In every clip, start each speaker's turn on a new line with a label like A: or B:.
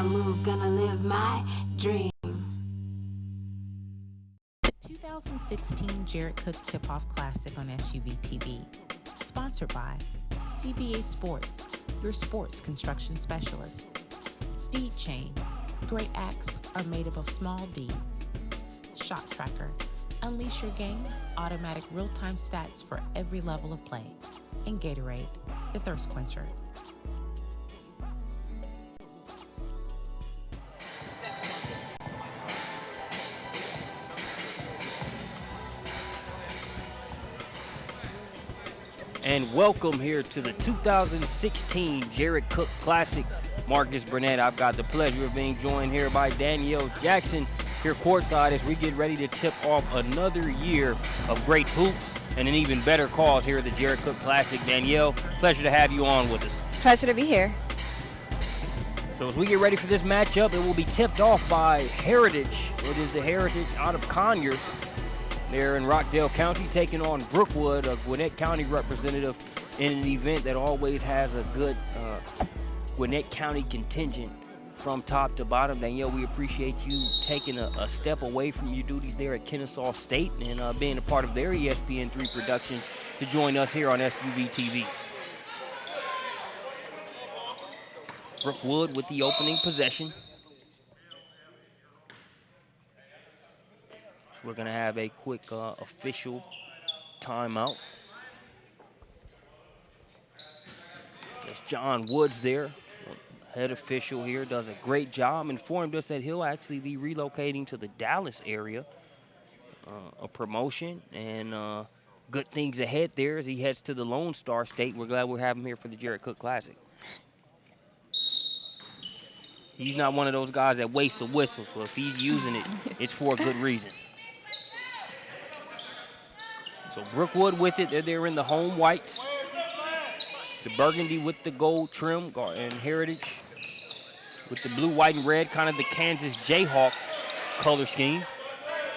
A: my move, gonna live my dream.
B: The 2016 Jared Cook Tip-Off Classic on SUVtv. Sponsored by CBA Sports, your sports construction specialist. Deed Chain. Great acts are made up of small deeds. Shot Tracker. Unleash your game. Automatic real-time stats for every level of play. And Gatorade, the thirst quencher.
C: And welcome here to the 2016 Jared Cook Classic. Marcus Burnett, I've got the pleasure of being joined here by Danielle Jackson here courtside as we get ready to tip off another year of great hoops and an even better cause here at the Jared Cook Classic. Danielle, pleasure to have you on with us.
D: Pleasure to be here.
C: So as we get ready for this matchup, it will be tipped off by Heritage. It is the Heritage out of Conyers. They're in Rockdale County taking on Brookwood, a Gwinnett County representative, in an event that always has a good Gwinnett County contingent from top to bottom. Danielle, we appreciate you taking a step away from your duties there at Kennesaw State and being a part of their ESPN3 productions to join us here on SUVtv. Brookwood with the opening possession. We're going to have a quick official timeout. There's John Woods there, head official here, does a great job. Informed us that he'll actually be relocating to the Dallas area, a promotion, and good things ahead there as he heads to the Lone Star State. We're glad we have him here for the Jared Cook Classic. He's not one of those guys that wastes a whistle, so if he's using it, it's for a good reason. So Brookwood with it, they're in the home whites. The burgundy with the gold trim, and Heritage with the blue, white, and red, kind of the Kansas Jayhawks color scheme.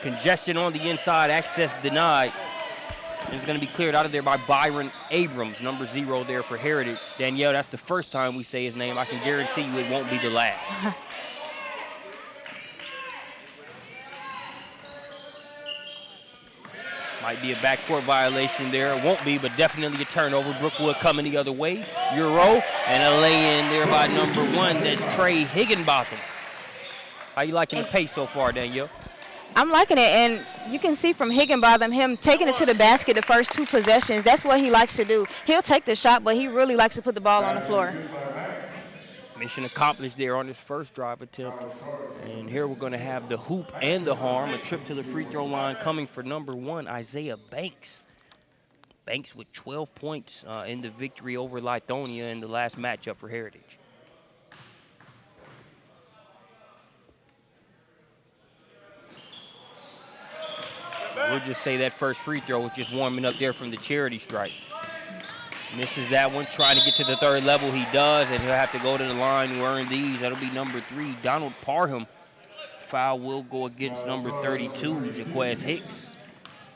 C: Congestion on the inside, access denied. And it's going to be cleared out of there by Byron Abrams, number 0 there for Heritage. Danielle, that's the first time we say his name. I can guarantee you it won't be the last. Might be a backcourt violation there. It won't be, but definitely a turnover. Brookwood coming the other way. Euro, and a lay-in there by number 1. That's Trey Higginbotham. How you liking the pace so far, Danielle?
D: I'm liking it, and you can see from Higginbotham, him taking it to the basket the first 2 possessions. That's what he likes to do. He'll take the shot, but he really likes to put the ball on the floor.
C: Mission accomplished there on his first drive attempt. And here we're going to have the hoop and the harm. A trip to the free throw line coming for number 1, Isaiah Banks. Banks with 12 points in the victory over Lithonia in the last matchup for Heritage. We'll just say that first free throw was just warming up there from the charity stripe. Misses that one, trying to get to the third level. He does, and he'll have to go to the line to earn these. That'll be number 3, Donald Parham. Foul will go against number 32, Jaquez Hicks.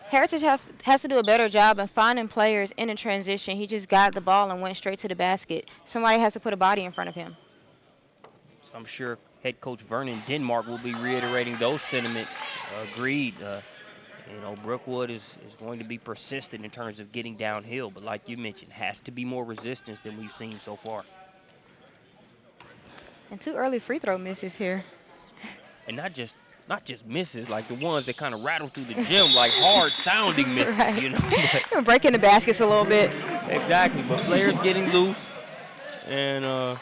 D: Heritage has to do a better job of finding players in a transition. He just got the ball and went straight to the basket. Somebody has to put a body in front of him.
C: So I'm sure head coach Vernon Denmark will be reiterating those sentiments. Agreed. You know, Brookwood is going to be persistent in terms of getting downhill, but like you mentioned, has to be more resistance than we've seen so far.
D: And 2 early free throw misses here.
C: And not just misses, like the ones that kind of rattle through the gym, like hard-sounding misses,
D: right.
C: You know.
D: Breaking the baskets a little bit.
C: Exactly, but players getting loose, and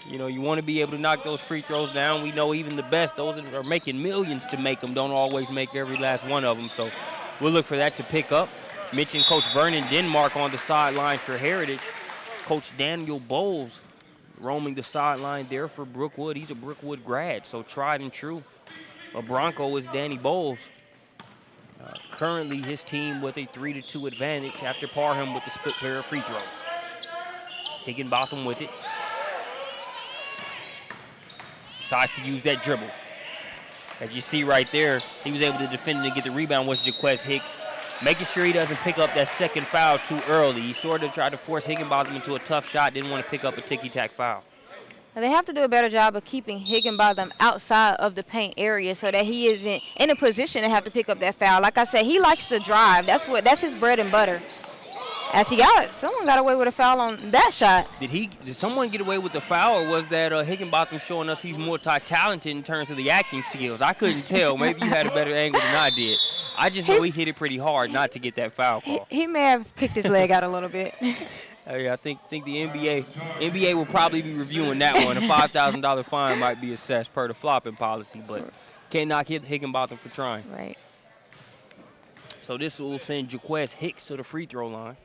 C: you know, you want to be able to knock those free throws down. We know even the best, those that are making millions to make them, don't always make every last one of them. So we'll look for that to pick up. Mentioned Coach Vernon Denmark on the sideline for Heritage. Coach Daniel Bowles roaming the sideline there for Brookwood. He's a Brookwood grad, so tried and true. A Bronco is Danny Bowles. Currently his team with a 3-2 advantage after Parham with the split pair of free throws. Higginbotham with it. Decides to use that dribble. As you see right there, he was able to defend and get the rebound with Jaquez Hicks, making sure he doesn't pick up that second foul too early. He sort of tried to force Higginbotham into a tough shot, didn't want to pick up a ticky-tack foul.
D: They have to do a better job of keeping Higginbotham outside of the paint area so that he isn't in a position to have to pick up that foul. Like I said, he likes to drive. That's his bread and butter. As someone got away with a foul on that shot.
C: Did someone get away with the foul, or was that Higginbotham showing us he's multi-talented in terms of the acting skills? I couldn't tell. Maybe you had a better angle than I did. I just know he hit it pretty hard not to get that foul call.
D: He may have kicked his leg out a little bit.
C: I think the NBA will probably be reviewing that one. A $5,000 fine might be assessed per the flopping policy, but can't knock Higginbotham for trying.
D: Right.
C: So this will send Jaquez Hicks to the free throw line.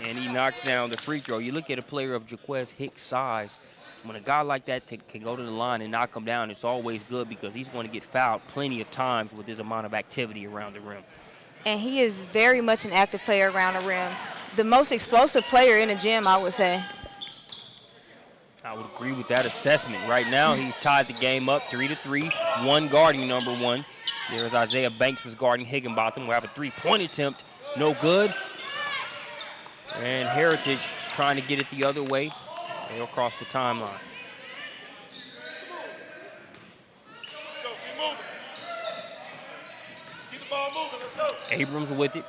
C: And he knocks down the free throw. You look at a player of Jaquez Hicks' size, when a guy like that can go to the line and knock him down, it's always good because he's going to get fouled plenty of times with his amount of activity around the rim.
D: And he is very much an active player around the rim. The most explosive player in the gym, I would say.
C: I would agree with that assessment. Right now, he's tied the game up 3-3, one guarding number one. There's Isaiah Banks was guarding Higginbotham. We'll have a three-point attempt. No good. And Heritage trying to get it the other way. They'll cross the timeline. Abrams with it.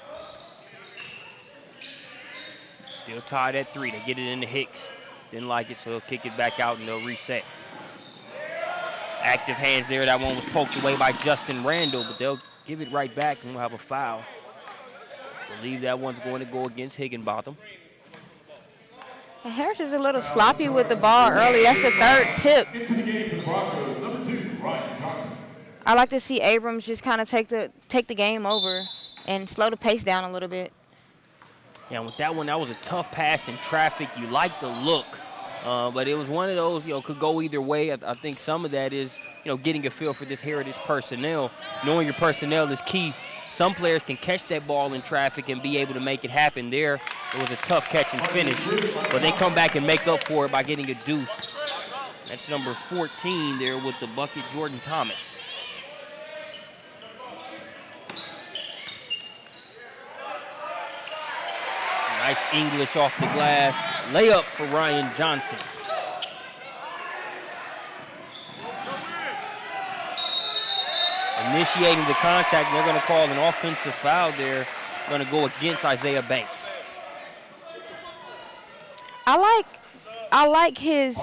C: Still tied at 3. They get it into Hicks. Didn't like it, so he'll kick it back out and they'll reset. Active hands there. That one was poked away by Justin Randall, but they'll give it right back and we'll have a foul. I believe that one's going to go against Higginbotham.
D: Harris is a little sloppy with the ball early. That's the third tip.
E: Into the game for the Broncos, number 2, Ryan Johnson.
D: I like to see Abrams just kind of take the game over and slow the pace down a little bit.
C: Yeah, with that one, that was a tough pass in traffic. You like the look, but it was one of those, could go either way. I think some of that is, getting a feel for this Heritage personnel. Knowing your personnel is key. Some players can catch that ball in traffic and be able to make it happen there. It was a tough catch and finish, but they come back and make up for it by getting a deuce. That's number 14 there with the bucket, Jordan Thomas. Nice English off the glass. Layup for Ryan Johnson. Initiating the contact, they're going to call an offensive foul there. Going to go against Isaiah Banks.
D: I like his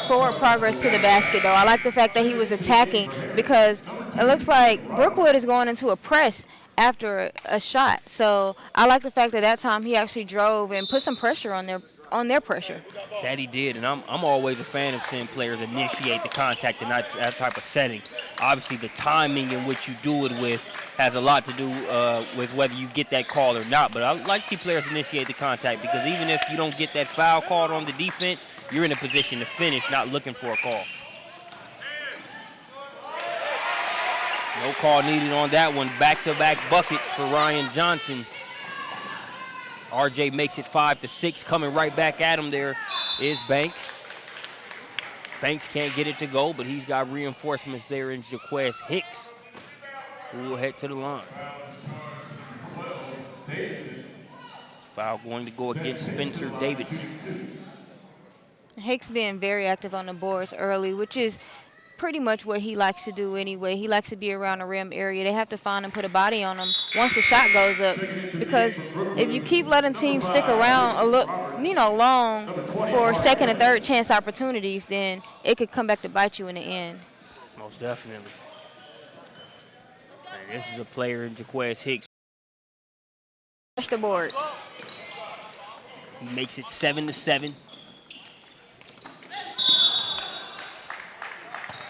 D: forward progress to the basket, though. I like the fact that he was attacking because it looks like Brookwood is going into a press after a shot. So I like the fact that that time he actually drove and put some pressure on their pressure.
C: That he did, and I'm always a fan of seeing players initiate the contact in that type of setting. Obviously, the timing in which you do it with has a lot to do with whether you get that call or not. But I like to see players initiate the contact because even if you don't get that foul called on the defense, you're in a position to finish, not looking for a call. No call needed on that one. Back-to-back buckets for Ryan Johnson. RJ makes it 5-6. Coming right back at him there is Banks. Banks can't get it to go, but he's got reinforcements there in Jaquez Hicks, who will head to the line. Foul going to go against Spencer Davidson.
D: Hicks being very active on the boards early, which is pretty much what he likes to do anyway. He likes to be around the rim area. They have to find and put a body on him once the shot goes up, because if you keep letting teams stick around long for second and third chance opportunities, then it could come back to bite you in the end.
C: Most definitely. And this is a player in Jaquez Hicks.
D: Touch the boards.
C: He makes it 7-7.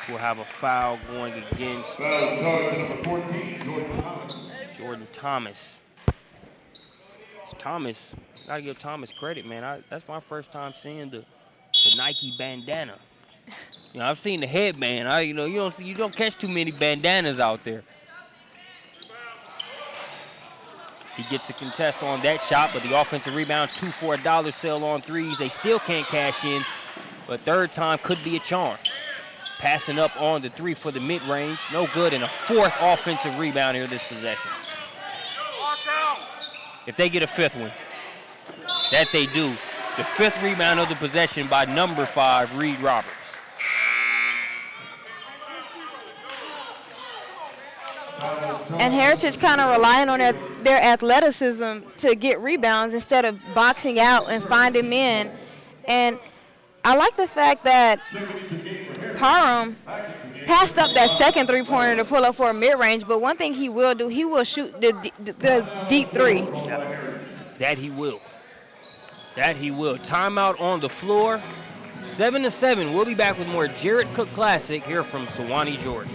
C: We'll have a foul going against Jordan Thomas. Thomas, gotta give Thomas credit, man. That's my first time seeing the Nike bandana. I've seen the headband. You don't catch too many bandanas out there. He gets a contest on that shot, but the offensive rebound, 2 for $1 sale on threes. They still can't cash in, but third time could be a charm. Passing up on the 3 for the mid-range. No good, and a 4th offensive rebound here this possession. If they get a 5th one, that they do, The 5th rebound of the possession by number 5, Reed Roberts.
D: And Heritage kind of relying on their athleticism to get rebounds instead of boxing out and finding men. And I like the fact that Parham passed up that second three-pointer to pull up for a mid-range, but one thing he will do, he will shoot the deep three.
C: That he will. That he will. Timeout on the floor. 7-7. We'll be back with more Jarrett Cook Classic here from Sewanee, Georgia.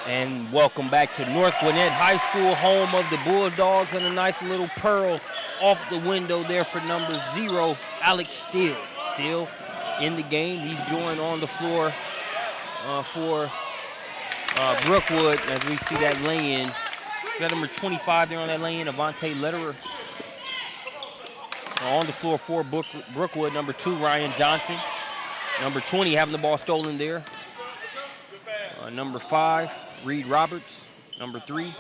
C: And welcome back to North Gwinnett High School, home of the Bulldogs, and a nice little pearl off the window there for number 0, Alex Steele. Steele in the game. He's joined on the floor for Brookwood as we see that lay-in. Got number 25 there on that lay-in, Avante Lederer. On the floor for Brookwood, number 2, Ryan Johnson. Number 20 having the ball stolen there. Number 5, Reed Roberts. Number 3,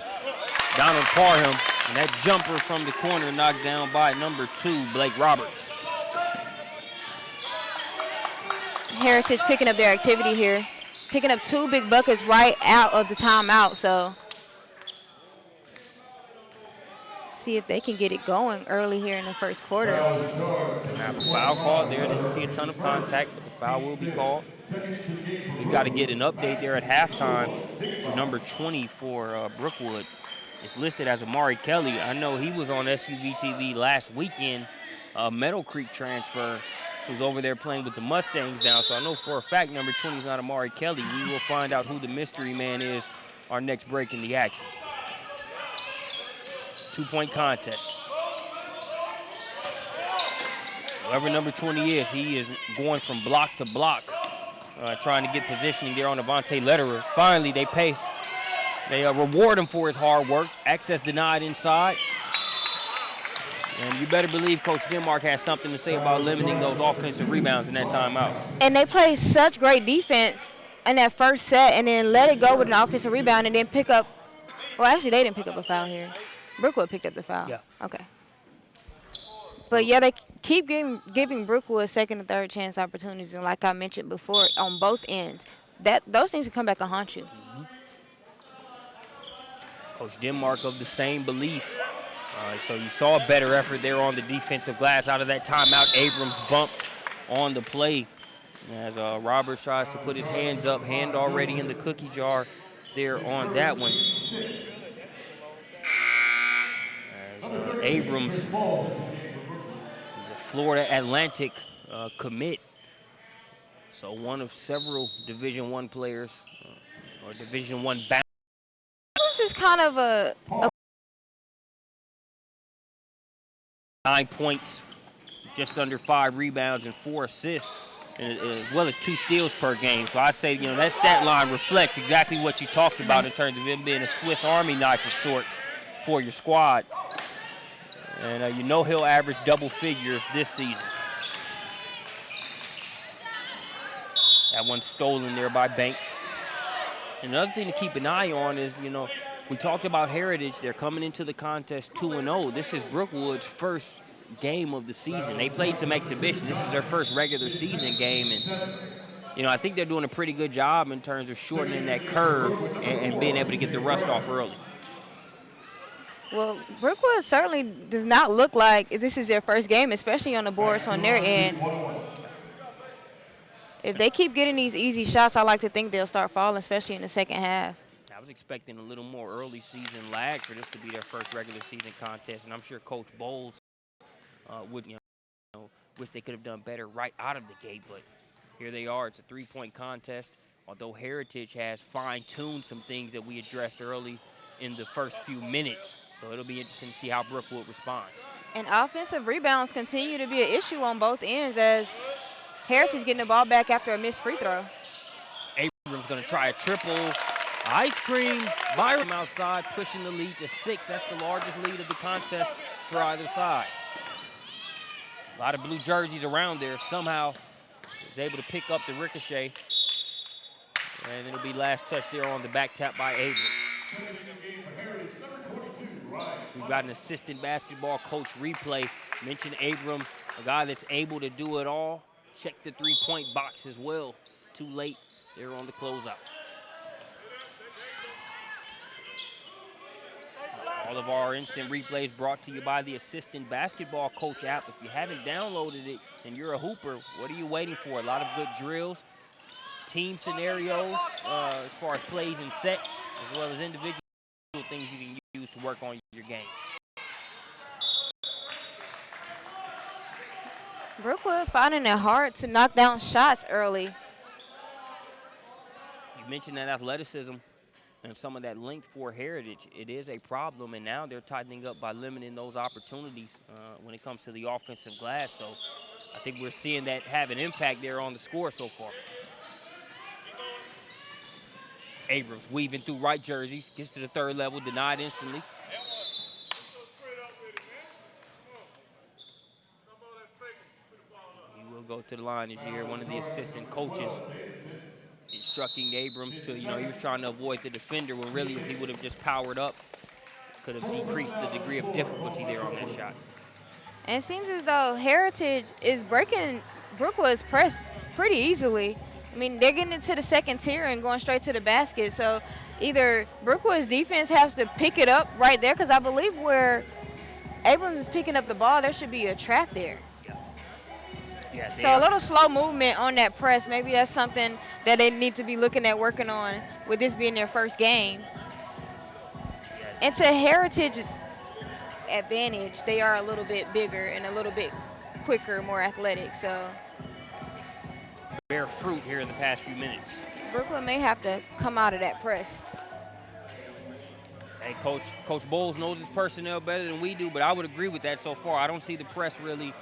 C: Donald Parham. And that jumper from the corner knocked down by number 2, Blake Roberts.
D: Heritage picking up their activity here. Picking up 2 big buckets right out of the timeout. So see if they can get it going early here in the first quarter.
C: Have a foul called there. Didn't see a ton of contact, but the foul will be called. We've got to get an update there at halftime for number 20 for Brookwood. It's listed as Amari Kelly. I know he was on SUVtv last weekend, Meadow Creek transfer, who's over there playing with the Mustangs now. So I know for a fact number 20 is not Amari Kelly. We will find out who the mystery man is our next break in the action. 2-point contest. Whoever number 20 is, he is going from block to block, trying to get positioning there on Avante Lederer. Finally, they reward him for his hard work. Access denied inside. And you better believe Coach Denmark has something to say about limiting those offensive rebounds in that timeout.
D: And they played such great defense in that first set and then let it go with an offensive rebound and then pick up. Well, actually, they didn't pick up a foul here. Brookwood picked up the foul. Yeah. Okay. But, yeah, they keep giving Brookwood second and third chance opportunities. And like I mentioned before, on both ends, those things can come back and haunt you.
C: Mm-hmm. Coach Denmark of the same belief. So you saw a better effort there on the defensive glass out of that timeout. Abrams bump on the play as Roberts tries to put his hands up. Hand already in the cookie jar there on that one. As Abrams is a Florida Atlantic commit. So one of several Division I players or Division I bound.
D: This is kind of a
C: 9 points, just under 5 rebounds and 4 assists, as well as 2 steals per game. So I say, that stat line reflects exactly what you talked about in terms of him being a Swiss Army knife of sorts for your squad. And he'll average double figures this season. That one's stolen there by Banks. Another thing to keep an eye on is, we talked about Heritage. They're coming into the contest 2-0. This is Brookwood's first game of the season. They played some exhibition. This is their first regular season game. And, I think they're doing a pretty good job in terms of shortening that curve and being able to get the rust off early.
D: Well, Brookwood certainly does not look like this is their first game, especially on the boards on their end. If they keep getting these easy shots, I like to think they'll start falling, especially in the second half.
C: I was expecting a little more early season lag for this to be their first regular season contest, and I'm sure Coach Bowles would, wish they could have done better right out of the gate, but here they are. It's a three-point contest, although Heritage has fine-tuned some things that we addressed early in the first few minutes. So it'll be interesting to see how Brookwood responds.
D: And offensive rebounds continue to be an issue on both ends as Heritage getting the ball back after a missed free throw.
C: Abrams going to try a triple. Ice cream. Byram outside, pushing the lead to 6. That's the largest lead of the contest for either side. A lot of blue jerseys around there. Somehow is able to pick up the ricochet. And it'll be last touch there on the back tap by Abrams. We've got an assistant basketball coach replay. Mentioned Abrams, a guy that's able to do it all. Check the three-point box as well. Too late there on the closeout. All of our instant replays brought to you by the Assistant Basketball Coach app. If you haven't downloaded it and you're a hooper, what are you waiting for? A lot of good drills, team scenarios as far as plays and sets, as well as individual things you can use to work on your game.
D: Brookwood finding it hard to knock down shots early.
C: You mentioned that athleticism and some of that length for Heritage. It is a problem, and now they're tightening up by limiting those opportunities when it comes to the offensive glass. So I think we're seeing that have an impact there on the score so far. Abrams weaving through right jerseys, gets to the third level, denied instantly. He will go to the line this year. One of the assistant coaches instructing Abrams to, he was trying to avoid the defender when really if he would have just powered up, could have decreased the degree of difficulty there on that shot.
D: And it seems as though Heritage is breaking Brookwood's press pretty easily. I mean, they're getting into the second tier and going straight to the basket. So either Brookwood's defense has to pick it up right there, because I believe where Abrams is picking up the ball, there should be a trap there.
C: Yeah,
D: so a little slow movement on that press. Maybe that's something that they need to be looking at working on with this being their first game. And to Heritage's advantage, they are a little bit bigger and a little bit quicker, more athletic. So
C: bear fruit here in the past few minutes.
D: Brookwood may have to come out of that press.
C: Hey, Coach Bowles knows his personnel better than we do, but I would agree with that so far. I don't see the press really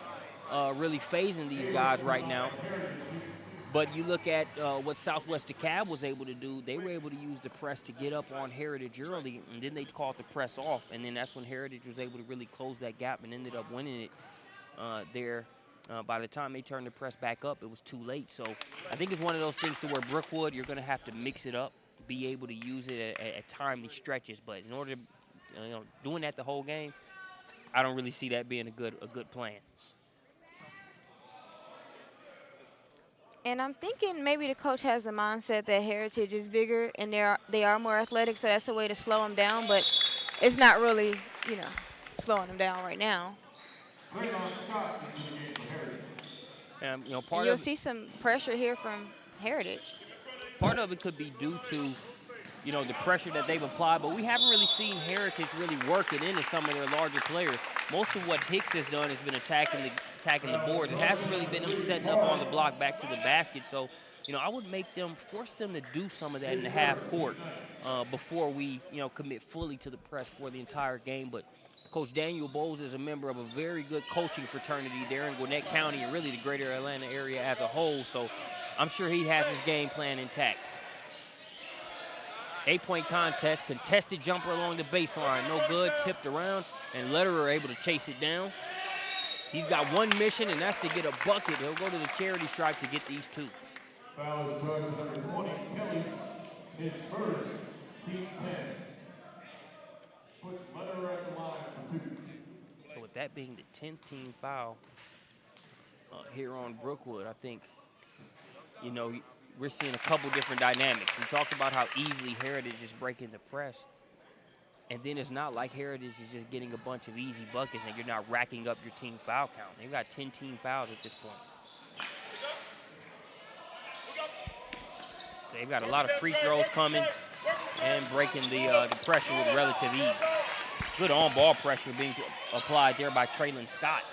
C: phasing these guys right now. But you look at what Southwest DeKalb was able to do. They were able to use the press to get up on Heritage early, and then they called the press off. And then that's when Heritage was able to really close that gap and ended up winning it there. By the time they turned the press back up, it was too late. So I think it's one of those things to where Brookwood, you're going to have to mix it up, be able to use it at timely stretches. But in order to, doing that the whole game, I don't really see that being a good plan.
D: And I'm thinking maybe the coach has the mindset that Heritage is bigger and they are more athletic, so that's a way to slow them down. But it's not really, slowing them down right now.
C: And,
D: you'll see some pressure here from Heritage.
C: Part of it could be due to, the pressure that they've applied, but we haven't really seen Heritage really work it into some of their larger players. Most of what Hicks has done has been attacking the boards. It hasn't really been them setting up on the block back to the basket. So, I would force them to do some of that in the half court before we, commit fully to the press for the entire game. But Coach Daniel Bowles is a member of a very good coaching fraternity there in Gwinnett County and really the greater Atlanta area as a whole. So I'm sure he has his game plan intact. 8-point contest, contested jumper along the baseline. No good, tipped around, and Lederer able to chase it down. He's got one mission, and that's to get a bucket. He'll go to the charity stripe to get these two.
E: Foul is charged to number 20, Kelly. His first, team 10. Puts Lederer at the line for 2.
C: So with that being the 10th team foul here on Brookwood, I think, we're seeing a couple different dynamics. We talked about how easily Heritage is breaking the press. And then it's not like Heritage is just getting a bunch of easy buckets and you're not racking up your team foul count. They've got 10 team fouls at this point. So they've got a lot of free throws coming and breaking the pressure with relative ease. Good on-ball pressure being applied there by Traylon Scott.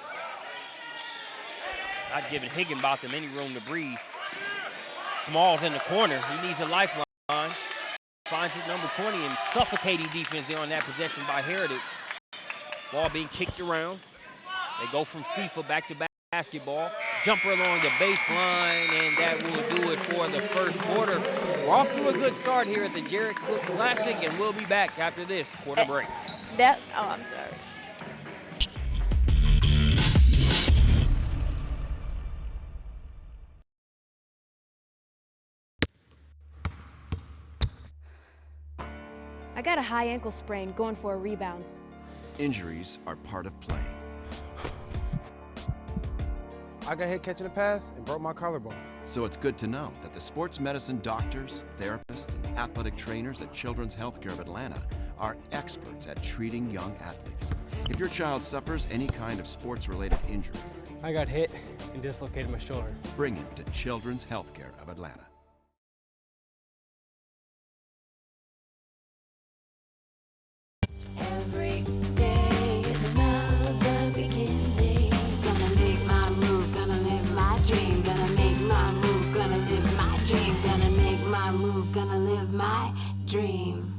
C: Not giving Higginbotham any room to breathe. Small's in the corner. He needs a lifeline. Finds it number 20 and suffocating defense there on that possession by Heritage. Ball being kicked around. They go from FIFA back to basketball. Jumper along the baseline, and that will do it for the first quarter. We're off to a good start here at the Jarrett Cook Classic, and we'll be back after this quarter break.
D: I'm sorry.
F: I got a high ankle sprain going for a rebound.
G: Injuries are part of playing.
H: I got hit catching a pass and broke my collarbone.
G: So it's good to know that the sports medicine doctors, therapists, and athletic trainers at Children's Healthcare of Atlanta are experts at treating young athletes. If your child suffers any kind of sports-related injury,
I: I got hit and dislocated my shoulder.
G: bring him to Children's Healthcare of Atlanta.
A: Every day is another beginning. Gonna make my move, gonna live my dream. Gonna make my move, gonna live my dream. Gonna make my move, gonna live my dream.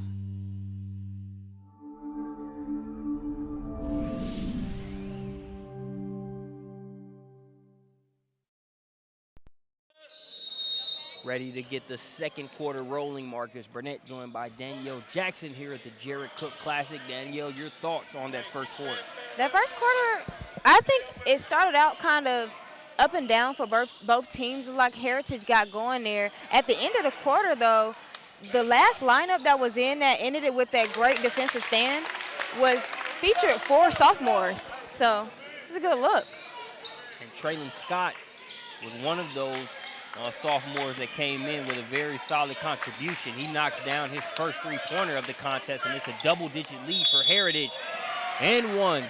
C: Ready to get the second quarter rolling. Marcus Burnett joined by Danielle Jackson here at the Jarrett Cook Classic. Danielle, your thoughts on that first quarter?
D: That first quarter, I think it started out kind of up and down for both teams. Like Heritage got going there. At the end of the quarter, though, the last lineup that was in that ended it with that great defensive stand was featured 4 sophomores. So it was a good look.
C: And Traylon Scott was one of those sophomores that came in with a very solid contribution. He knocks down his first three-pointer of the contest, and it's a double-digit lead for Heritage. And one.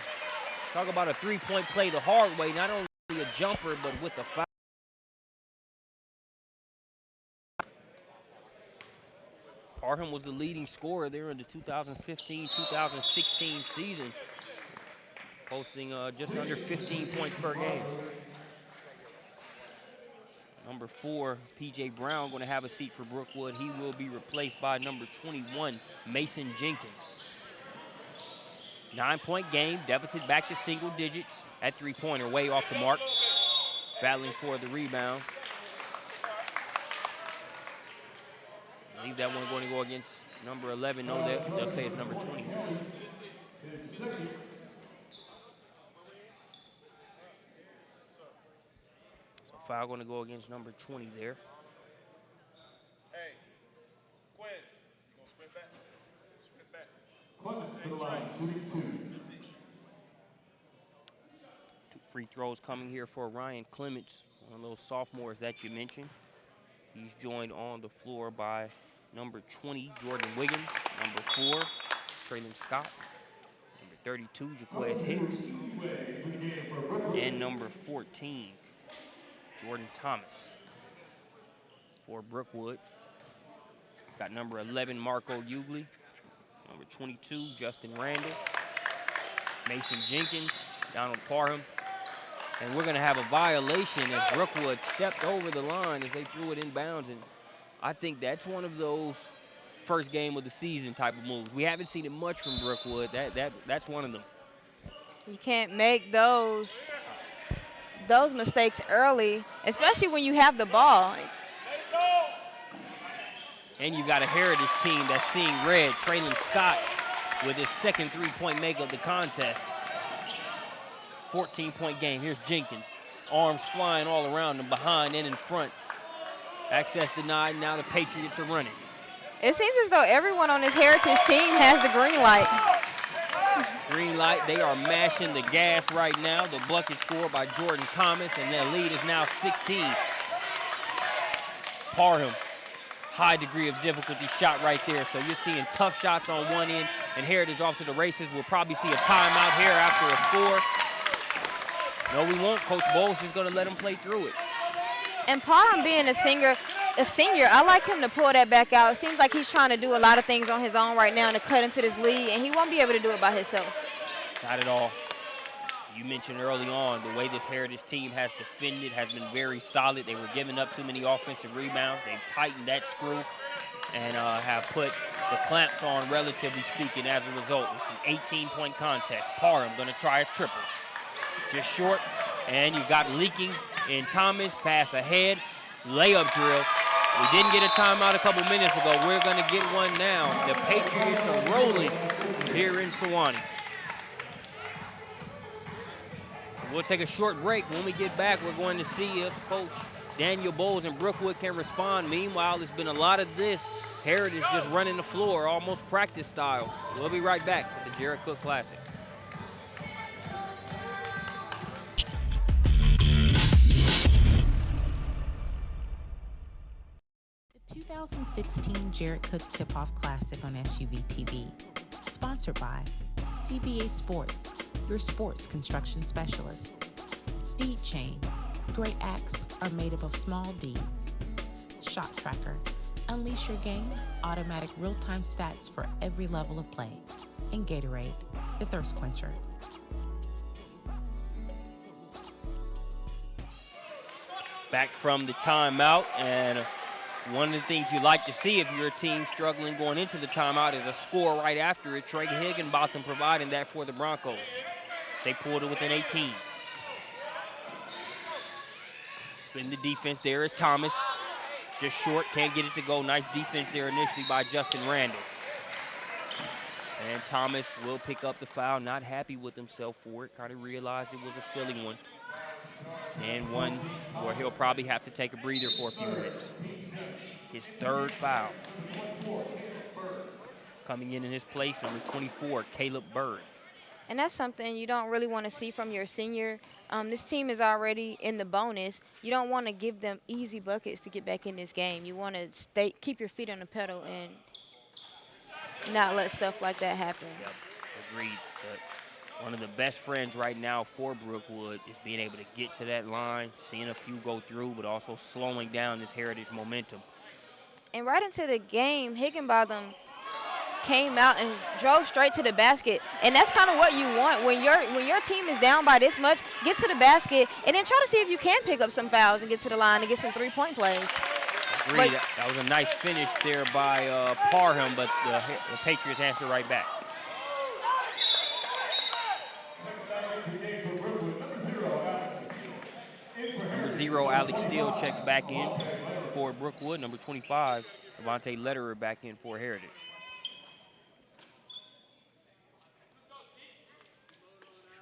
C: Talk about a three-point play the hard way, not only a jumper, but with the foul. Parham was the leading scorer there in the 2015-2016 season, posting just under 15 points per game. Number 4, P.J. Brown, going to have a seat for Brookwood. He will be replaced by number 21, Mason Jenkins. 9-point game, deficit back to single digits. At three-pointer, way off the mark. Battling for the rebound. I believe that one going to go against number 11. No, they'll say it's number 20. Foul going to go against number 20 there.
E: Hey, Quinn, you gonna sprint back? Sprint back. Clemens to the line, shooting 2.
C: 2 free throws coming here for Ryan Clements, one of those sophomores that you mentioned. He's joined on the floor by number 20, Jordan Wiggins, number 4, Traylon Scott, number 32, Jaquez Hicks, and number 14, Jordan Thomas. For Brookwood, got number 11, Marco Ugly, number 22, Justin Randall, Mason Jenkins, Donald Parham, and we're going to have a violation as Brookwood stepped over the line as they threw it inbounds, and I think that's one of those first game of the season type of moves. We haven't seen it much from Brookwood. That's one of them.
D: You can't make those mistakes early, especially when you have the ball.
C: And you got a Heritage team that's seeing red. Traylon Scott with his second three-point make of the contest. 14-point game. Here's Jenkins. Arms flying all around him, behind and in front. Access denied. Now the Patriots are running.
D: It seems as though everyone on this Heritage team has the green light.
C: Green light. They are mashing the gas right now. The bucket score by Jordan Thomas, and their lead is now 16. Parham, high degree of difficulty shot right there. So you're seeing tough shots on one end, and Heritage off to the races. We'll probably see a timeout here after a score. No, we won't. Coach Bowles is going to let him play through it.
D: And Parham being a senior, I like him to pull that back out. It seems like he's trying to do a lot of things on his own right now to cut into this lead, and he won't be able to do it by himself.
C: Not at all. You mentioned early on the way this Heritage team has defended has been very solid. They were giving up too many offensive rebounds. They've tightened that screw and have put the clamps on, relatively speaking, as a result. It's an 18-point contest. Parham going to try a triple. Just short, and you've got leaking in Thomas, pass ahead, layup drill. We didn't get a timeout a couple minutes ago. We're going to get one now. The Patriots are rolling here in Sewanee. We'll take a short break. When we get back, we're going to see if Coach Daniel Bowles and Brookwood can respond. Meanwhile, there's been a lot of this. Heritage just running the floor, almost practice style. We'll be right back with the Jarrett Cook Classic.
B: The 2016 Jarrett Cook Tip-Off Classic on SUVtv, sponsored by CBA Sports, your sports construction specialist. Deed Chain, great acts are made up of small deeds. Shot Tracker, unleash your game, automatic real-time stats for every level of play. And Gatorade, the thirst quencher.
C: Back from the timeout, and one of the things you like to see if you're a team struggling going into the timeout is a score right after it. Trey Higginbotham providing that for the Broncos. They pulled it within 18. Spin the defense there is Thomas. Just short, can't get it to go. Nice defense there initially by Justin Randall. And Thomas will pick up the foul, not happy with himself for it. Kind of realized it was a silly one. And one where he'll probably have to take a breather for a few minutes. His third foul. Coming in his place, number 24, Caleb Bird.
D: And that's something you don't really want to see from your senior. This team is already in the bonus. You don't want to give them easy buckets to get back in this game. You want to keep your feet on the pedal and not let stuff like that happen.
C: Yep, agreed. But one of the best friends right now for Brookwood is being able to get to that line, seeing a few go through, but also slowing down this Heritage momentum.
D: And right into the game, Higginbotham came out and drove straight to the basket, and that's kind of what you want when your team is down by this much. Get to the basket and then try to see if you can pick up some fouls and get to the line and get some three-point plays.
C: Agreed. That was a nice finish there by Parham, but the Patriots answer right back. Number 0, Alex Steele checks back in for Brookwood. Number 25, Devontae Lederer back in for Heritage.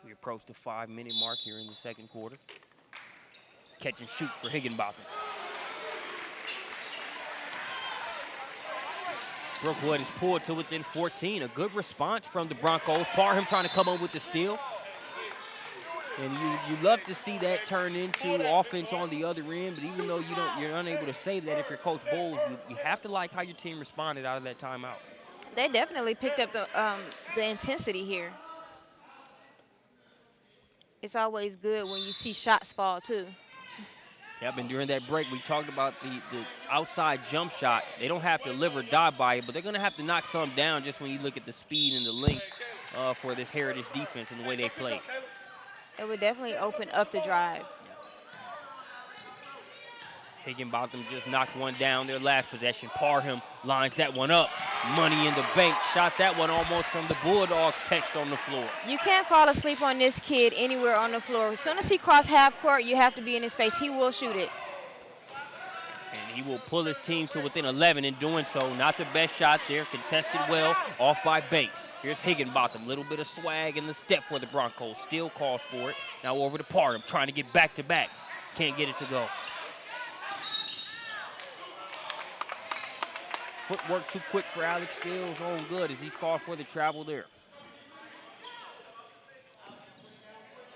C: We approach the 5-minute mark here in the second quarter. Catch and shoot for Higginbotham. Brookwood is pulled to within 14. A good response from the Broncos. Parham trying to come up with the steal. And you love to see that turn into offense on the other end, but even though you're unable to save that if you're Coach Bowles, you have to like how your team responded out of that timeout.
D: They definitely picked up the intensity here. It's always good when you see shots fall too.
C: Yep, and during that break, we talked about the outside jump shot. They don't have to live or die by it, but they're going to have to knock some down just when you look at the speed and the length for this Heritage defense and the way they play.
D: It would definitely open up the drive.
C: Higginbotham just knocked one down their last possession. Parham lines that one up. Money in the bank. Shot that one almost from the Bulldogs text on the floor.
D: You can't fall asleep on this kid anywhere on the floor. As soon as he crosses half court, you have to be in his face. He will shoot it.
C: And he will pull his team to within 11 in doing so. Not the best shot there. Contested well. Off by Banks. Here's Higginbotham. Little bit of swag in the step for the Broncos. Still calls for it. Now over to Parham. Trying to get back to back. Can't get it to go. Footwork too quick for Alex Steele's own good as he's called for the travel there.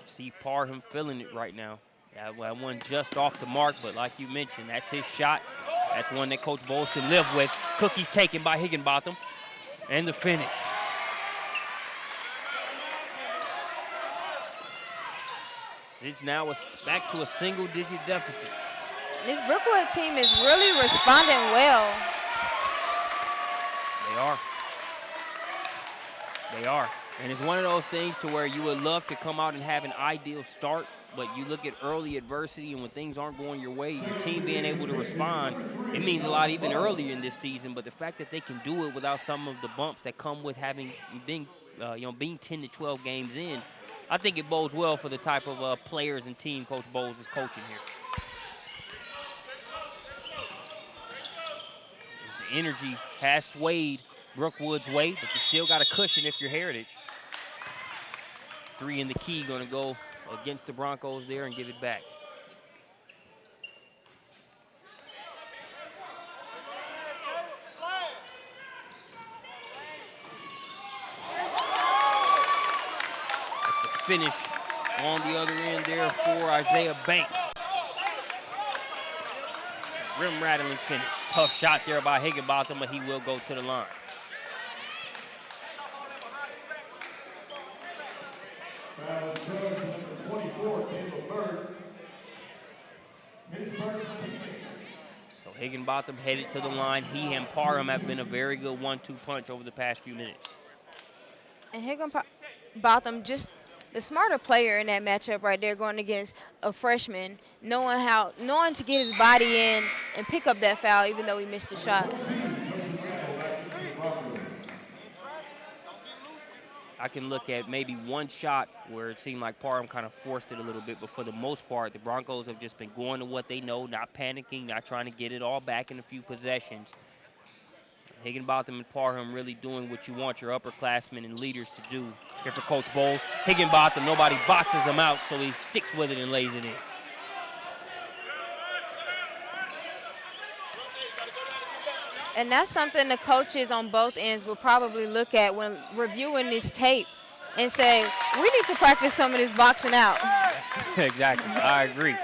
C: See Parham feeling it right now. That one just off the mark, but like you mentioned, that's his shot. That's one that Coach Bowles can live with. Cookies taken by Higginbotham. And the finish. It's now back to a single-digit deficit.
D: This Brookwood team is really responding well.
C: They are. They are. And it's one of those things to where you would love to come out and have an ideal start, but you look at early adversity, and when things aren't going your way, your team being able to respond, it means a lot even earlier in this season. But the fact that they can do it without some of the bumps that come with being 10 to 12 games in, I think it bodes well for the type of players and team Coach Bowles is coaching here. As the energy has swayed Brookwood's way, but you still got a cushion if you're Heritage. 3 in the key, going to go against the Broncos there and give it back. That's a finish on the other end there for Isaiah Banks. Rim rattling finish. Tough shot there by Higginbotham, but he will go to the line. So Higginbotham headed to the line. He and Parham have been a very good 1-2 punch over the past few minutes.
D: And Higginbotham, just the smarter player in that matchup right there, going against a freshman, knowing to get his body in and pick up that foul, even though he missed the shot.
C: I can look at maybe one shot where it seemed like Parham kind of forced it a little bit, but for the most part, the Broncos have just been going to what they know, not panicking, not trying to get it all back in a few possessions. Higginbotham and Parham really doing what you want your upperclassmen and leaders to do here for Coach Bowles. Higginbotham, nobody boxes him out, so he sticks with it and lays it in.
D: And that's something the coaches on both ends will probably look at when reviewing this tape and say, we need to practice some of this boxing out.
C: Exactly, I agree.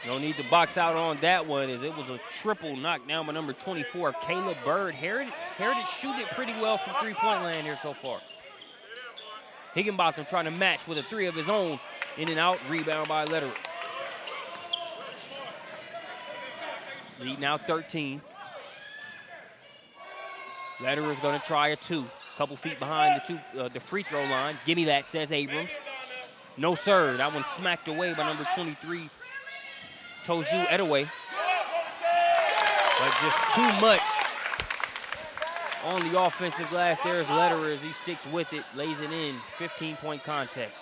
C: You don't need to box out on that one, as it was a triple knockdown by number 24, Caleb Bird. Heritage shooting it pretty well from three-point land here so far. Higginbotham trying to match with a 3 of his own. In and out, rebound by Lederer. Lead now 13. Lederer's going to try a 2. Couple feet behind the free throw line. Give me that, says Abrams. No, sir. That one smacked away by number 23, Toju Edaway. But just too much on the offensive glass. There's Lederer as he sticks with it, lays it in. 15-point contest.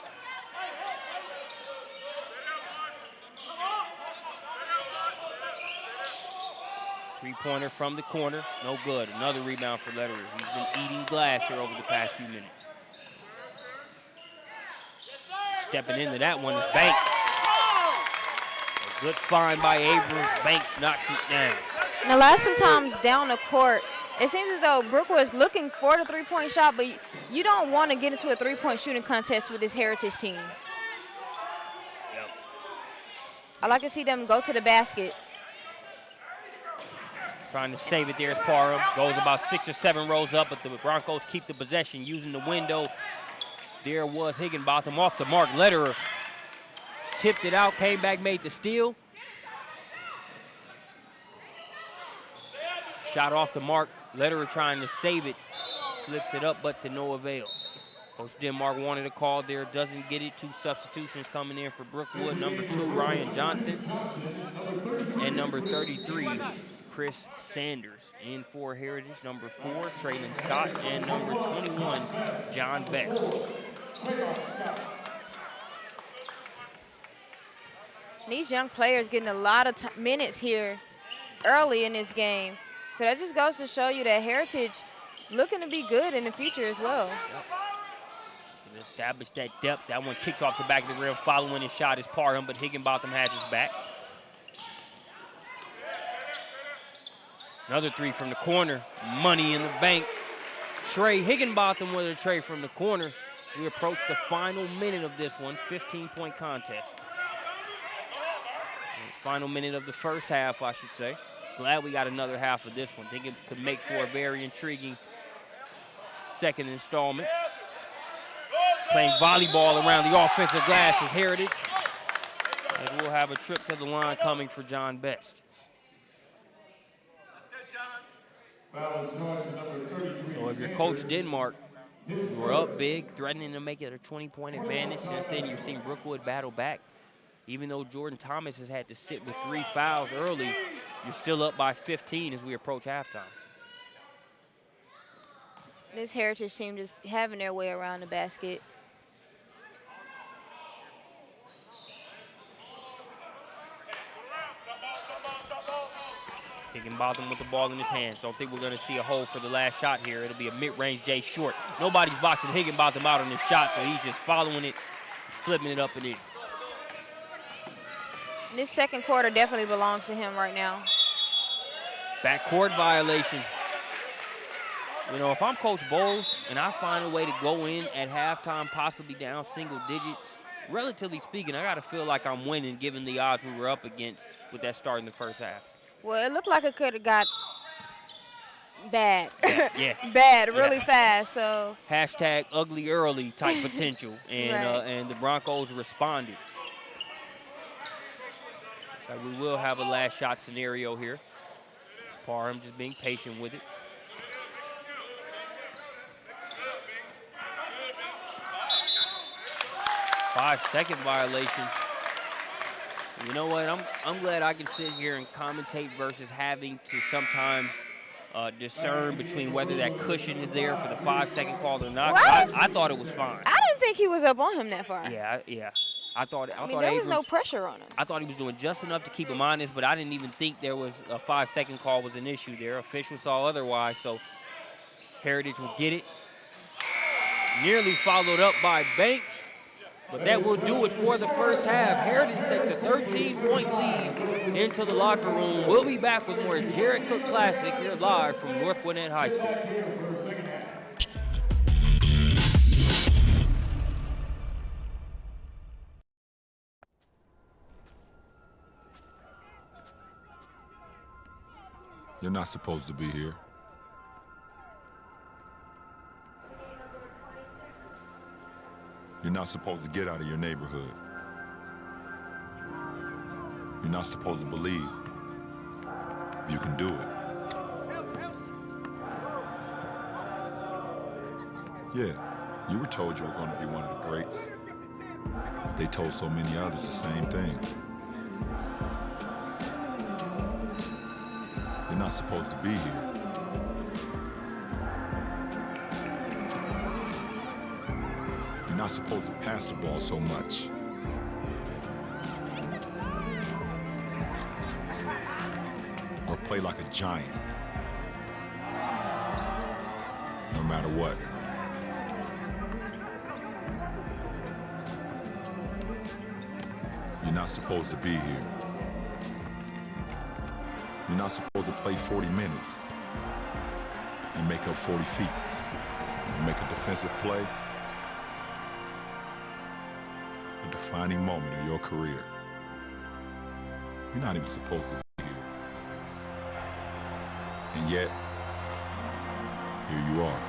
C: Three-pointer from the corner, no good. Another rebound for Lederer. He's been eating glass here over the past few minutes. Stepping into that one is Banks. A good find by Abrams. Banks knocks it down.
D: And the last two times down the court, it seems as though Brookwood is looking for the three-point shot, but you don't want to get into a three-point shooting contest with this Heritage team.
C: Yep.
D: I like to see them go to the basket.
C: Trying to save it there is Parham. Goes about 6 or 7 rows up, but the Broncos keep the possession using the window. There was Higginbotham off the mark. Lederer tipped it out, came back, made the steal. Shot off the mark. Lederer trying to save it. Flips it up, but to no avail. Coach Denmark wanted a call there. Doesn't get it. 2 substitutions coming in for Brookwood. Number 2, Ryan Johnson. And number 33, Chris Sanders. In for Heritage, number 4, Traylon Scott, and number 21, John Best.
D: These young players getting a lot of minutes here early in this game. So that just goes to show you that Heritage looking to be good in the future as well.
C: Yep. To establish that depth. That one kicks off the back of the rim. Following his shot is Parham, but Higginbotham has his back. Another 3 from the corner. Money in the bank. Trey Higginbotham with a tray from the corner. We approach the final minute of this one. 15-point contest. Final minute of the first half, I should say. Glad we got another half of this one. Think it could make for a very intriguing second installment. playing volleyball around the offensive glass is Heritage. And we'll have a trip to the line coming for John Best. So if you're Coach Denmark, you were up big, threatening to make it a 20-point advantage. Since then, you've seen Brookwood battle back. Even though Jordan Thomas has had to sit with 3 fouls early, you're still up by 15 as we approach halftime.
D: This Heritage team just having their way around the basket.
C: Higginbotham with the ball in his hands. Don't think we're going to see a hole for the last shot here. It'll be a mid-range J short. Nobody's boxing Higginbotham out on this shot, so he's just following it, flipping it up and in.
D: This second quarter definitely belongs to him right now.
C: Backcourt violation. You know, if I'm Coach Bowles and I find a way to go in at halftime, possibly down single digits, relatively speaking, I got to feel like I'm winning given the odds we were up against with that start in the first half.
D: Well, it looked like it could have got bad.
C: Yeah.
D: Bad really fast. So
C: hashtag ugly early type potential, and
D: right.
C: And the Broncos responded. So we will have a last shot scenario here. Parham just being patient with it. Five-second violation. You know what? I'm glad I can sit here and commentate versus having to sometimes discern between whether that cushion is there for the 5-second call or not. I thought it was fine.
D: I didn't think he was up on him that far.
C: Yeah. I thought
D: there was no pressure on him.
C: I thought he was doing just enough to keep him honest, but I didn't even think there was a 5-second call was an issue there. Officials saw otherwise, so Heritage will get it. Nearly followed up by Banks. But that will do it for the first half. Heritage takes a 13-point lead into the locker room. We'll be back with more Jarrett Cook Classic here live from North Gwinnett High School.
J: You're not supposed to be here. You're not supposed to get out of your neighborhood. You're not supposed to believe you can do it. Yeah, you were told you were going to be one of the greats. But they told so many others the same thing. You're not supposed to be here. You're not supposed to pass the ball so much. Or play like a giant. No matter what. You're not supposed to be here. You're not supposed to play 40 minutes and make up 40 feet and make a defensive play. A defining moment in your career. You're not even supposed to be here. And yet, here you are.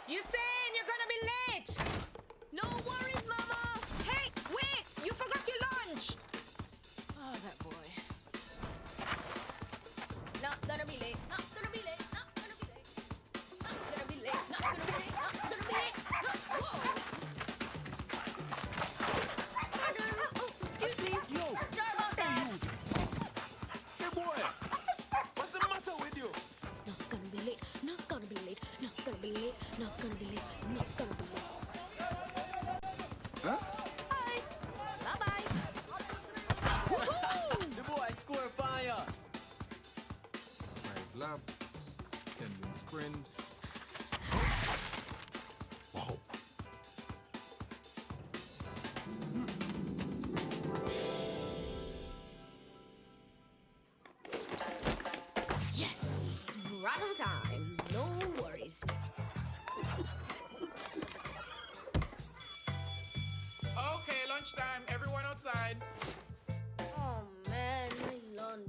K: Usain, you're gonna be late! No worries, Mama! Hey, wait! You forgot your lunch! Oh, that boy. Not gonna be late, not gonna be late, not gonna be late. Not gonna be late, not gonna be late, not gonna be late. Whoa! Oh, excuse me.
E: Yo!
K: Sorry about that.
E: Hey, boy! What's the matter with you?
K: Not gonna be late, not gonna be late, not gonna be late, not gonna be late, not gonna be late.
E: Huh?
K: Bye. Bye-bye.
L: The boy score fire.
E: Brave Labs, Kenyon Sprints.
M: time. Everyone outside.
N: Oh man, my lunch.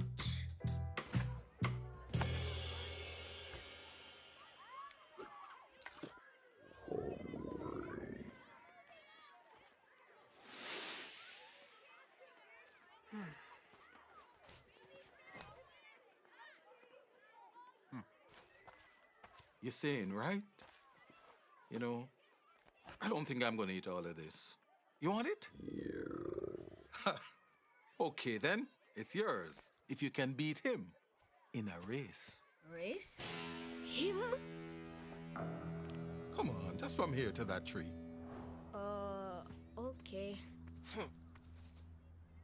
O: You're saying, right? You know, I don't think I'm going to eat all of this. You want it? Yeah. Okay, then. It's yours. If you can beat him in a race.
N: Race? Him?
O: Come on, just from here to that tree.
N: Okay.
O: Okay.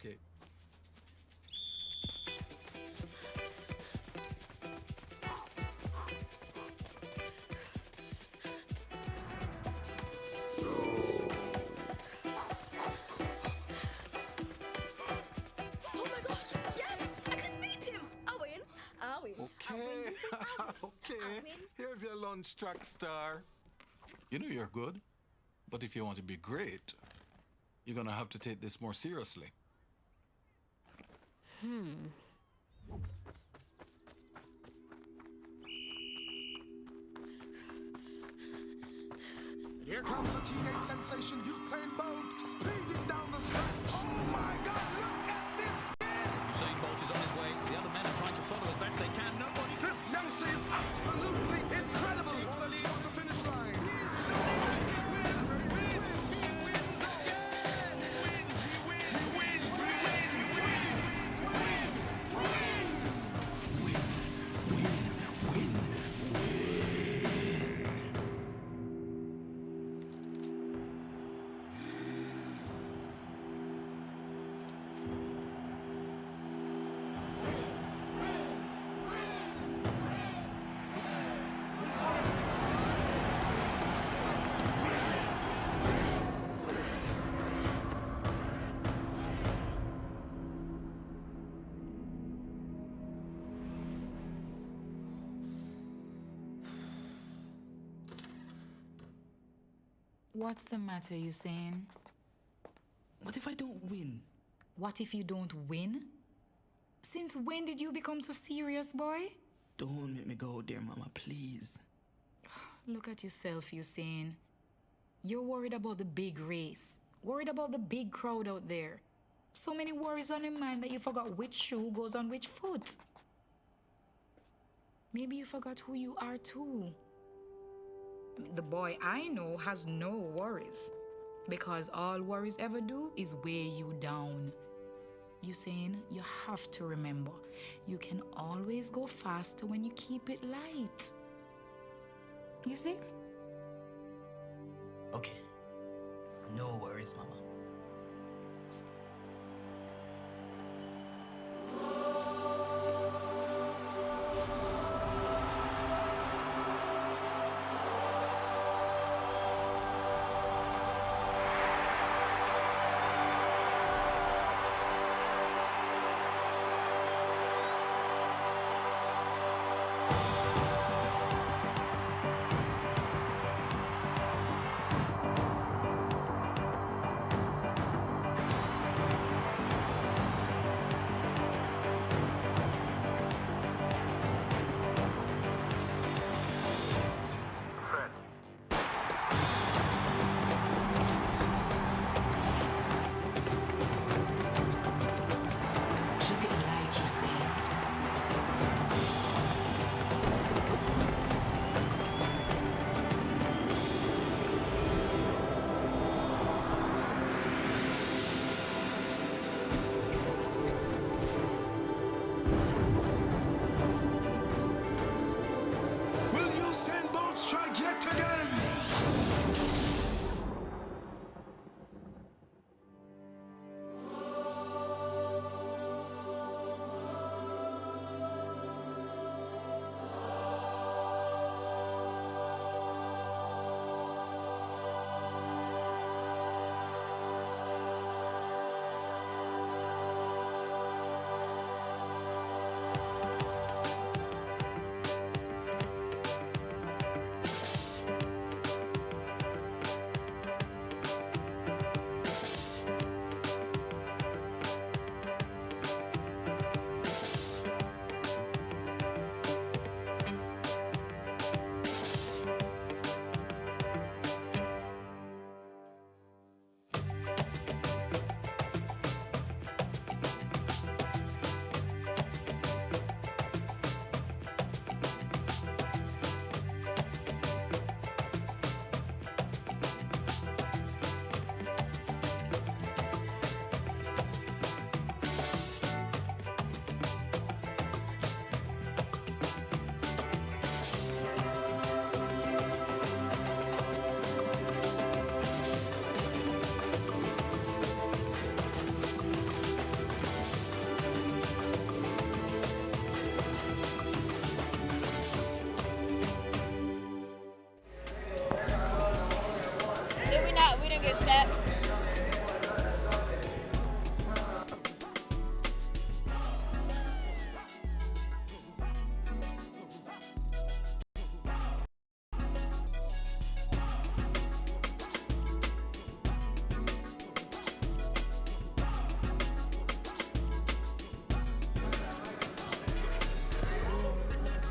O: Okay. Okay. Here's your lunch track star. You know you're good, but if you want to be great, you're gonna have to take this more seriously.
P: Here comes a teenage sensation, Usain Bolt, speeding down the stretch. Oh my God, look at this kid!
Q: Usain Bolt is on his way. The other men are trying to follow as best they can. Nobody.
P: This youngster is absolutely incredible. Takes the lead to finish line. He's done it.
R: What's the matter, Usain?
L: What if I don't win?
R: What if you don't win? Since when did you become so serious, boy?
L: Don't make me go out there, Mama, please.
R: Look at yourself, Usain. You're worried about the big race, worried about the big crowd out there. So many worries on your mind that you forgot which shoe goes on which foot. Maybe you forgot who you are too. The boy I know has no worries, because all worries ever do is weigh you down. Usain, you have to remember, you can always go faster when you keep it light. You see?
L: Okay. No worries, Mama.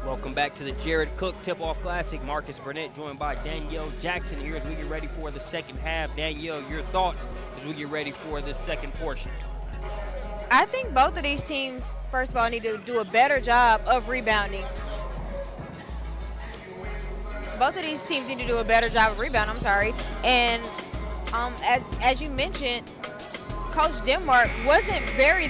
C: Welcome back to the Jared Cook Tip-Off Classic. Marcus Burnett joined by Danielle Jackson here as we get ready for the second half. Danielle, your thoughts as we get ready for the second portion?
D: I think both of these teams, first of all, need to do a better job of rebounding. Both of these teams need to do a better job of rebounding, I'm sorry. And as you mentioned, Coach Denmark wasn't very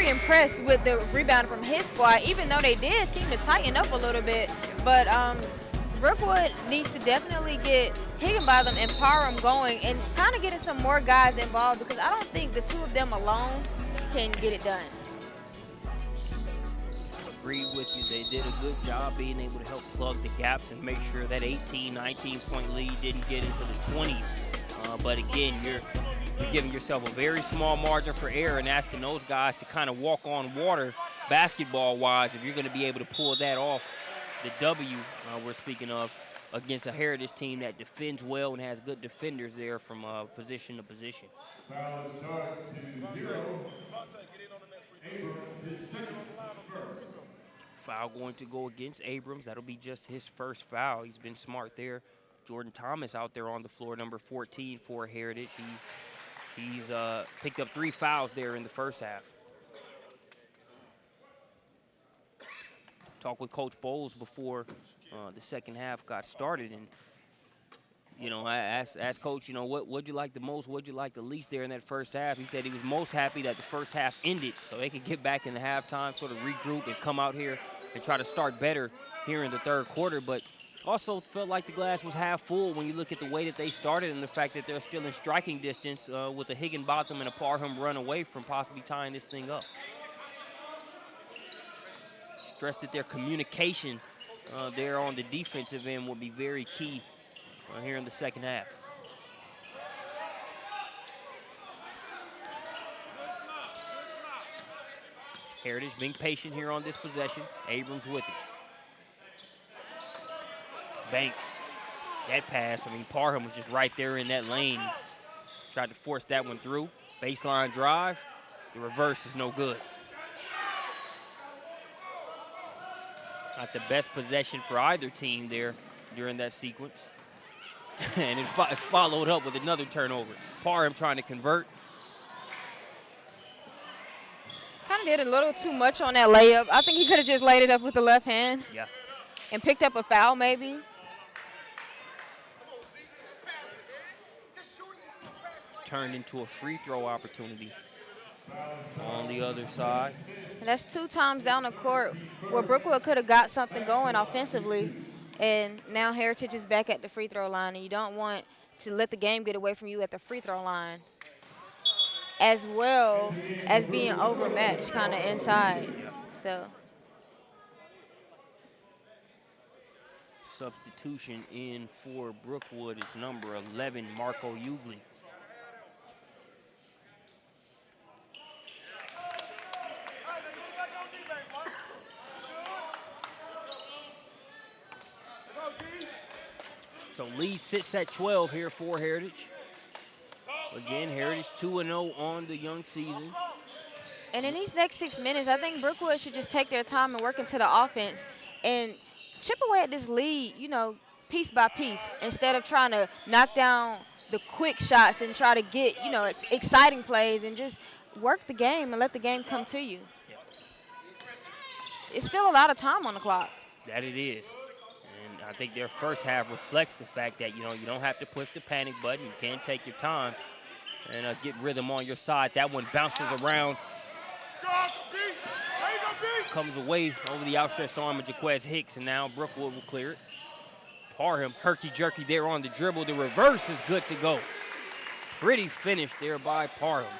D: impressed with the rebound from his squad, even though they did seem to tighten up a little bit. But Brookwood needs to definitely get Higginbotham and Parham going and kind of getting some more guys involved, because I don't think the two of them alone can get it done.
C: Agree with you. They did a good job being able to help plug the gaps and make sure that 18, 19-point lead didn't get into the 20s. But again, you're giving yourself a very small margin for error and asking those guys to kind of walk on water basketball-wise if you're going to be able to pull that off. The W we're speaking of against a Heritage team that defends well and has good defenders there from position to position.
E: Foul starts to 0. Abrams, his second, first.
C: Foul going to go against Abrams. That'll be just his first foul. He's been smart there. Jordan Thomas out there on the floor, number 14 for Heritage. He's picked up 3 fouls there in the first half. Talked with Coach Bowles before the second half got started, and you know, I asked Coach, you know, what'd you like the most, what'd you like the least there in that first half? He said he was most happy that the first half ended so they could get back in the halftime, sort of regroup and come out here and try to start better here in the third quarter. But also felt like the glass was half full when you look at the way that they started and the fact that they're still in striking distance with a Higginbotham and a Parham run away from possibly tying this thing up. Stressed that their communication there on the defensive end will be very key here in the second half. Heritage being patient here on this possession. Abrams with it. Banks, that pass, I mean, Parham was just right there in that lane. Tried to force that one through. Baseline drive, the reverse is no good. Not the best possession for either team there during that sequence. And it followed up with another turnover. Parham trying to convert.
D: Kind of did a little too much on that layup. I think he could have just laid it up with the left hand.
C: Yeah.
D: And picked up a foul maybe.
C: Turned into a free throw opportunity on the other side.
D: And that's 2 times down the court where Brookwood could have got something going offensively. And now Heritage is back at the free throw line, and you don't want to let the game get away from you at the free throw line, as well as being overmatched kind of inside. So
C: Substitution in for Brookwood is number 11, Marco Ugly. So Lee sits at 12 here for Heritage. Again, Heritage 2-0 on the young season.
D: And in these next 6 minutes, I think Brookwood should just take their time and work into the offense and chip away at this lead, you know, piece by piece, instead of trying to knock down the quick shots and try to get, you know, exciting plays, and just work the game and let the game come to you.
C: Yep.
D: It's still a lot of time on the clock.
C: That it is. I think their first half reflects the fact that, you know, you don't have to push the panic button. You can take your time and get rhythm on your side. That one bounces around. Comes away over the outstretched arm of Jaquez Hicks, and now Brookwood will clear it. Parham, herky-jerky there on the dribble. The reverse is good to go. Pretty finish there by Parham.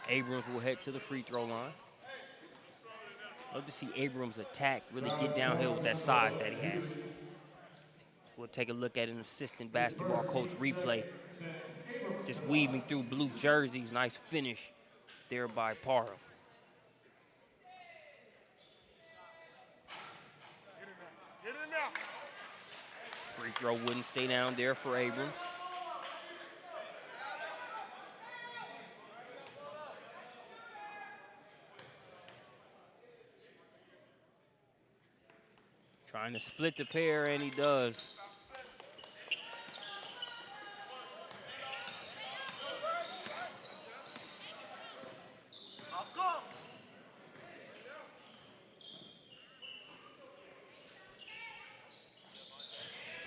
C: Abrams will head to the free throw line. Love to see Abrams attack, really get downhill with that size that he has. We'll take a look at an assistant basketball coach replay. Just weaving through blue jerseys. Nice finish there by Parham. Free throw wouldn't stay down there for Abrams. Trying to split the pair, and he does.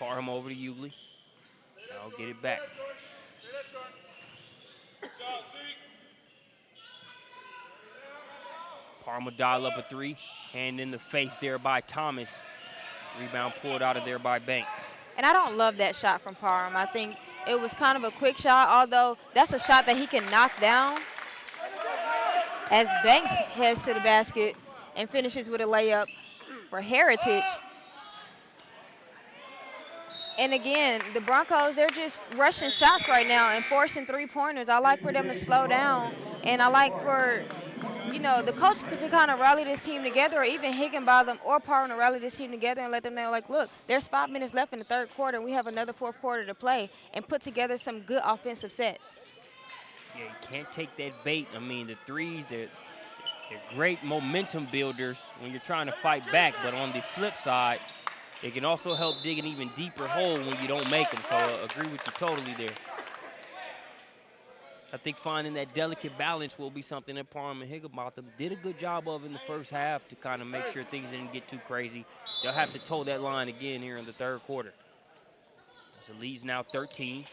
C: Parham over to Ugly. I'll get it back. Parham will dial up a three. Hand in the face there by Thomas. Rebound pulled out of there by Banks.
D: And I don't love that shot from Parham. I think it was kind of a quick shot, although that's a shot that he can knock down. As Banks heads to the basket and finishes with a layup for Heritage. And again, the Broncos, they're just rushing shots right now and forcing three-pointers. I like for them to slow down, and I like for, you know, the coach to kind of rally this team together, or even Higginbotham or Parham to rally this team together and let them know, like, look, there's 5 minutes left in the third quarter, and we have another fourth quarter to play, and put together some good offensive sets.
C: Yeah, you can't take that bait. I mean, the threes, they're great momentum builders when you're trying to fight back, but on the flip side, it can also help dig an even deeper hole when you don't make them. So I agree with you totally there. I think finding that delicate balance will be something that Parham and Higginbotham did a good job of in the first half to kind of make sure things didn't get too crazy. They'll have to toe that line again here in the third quarter. So the lead's now 13.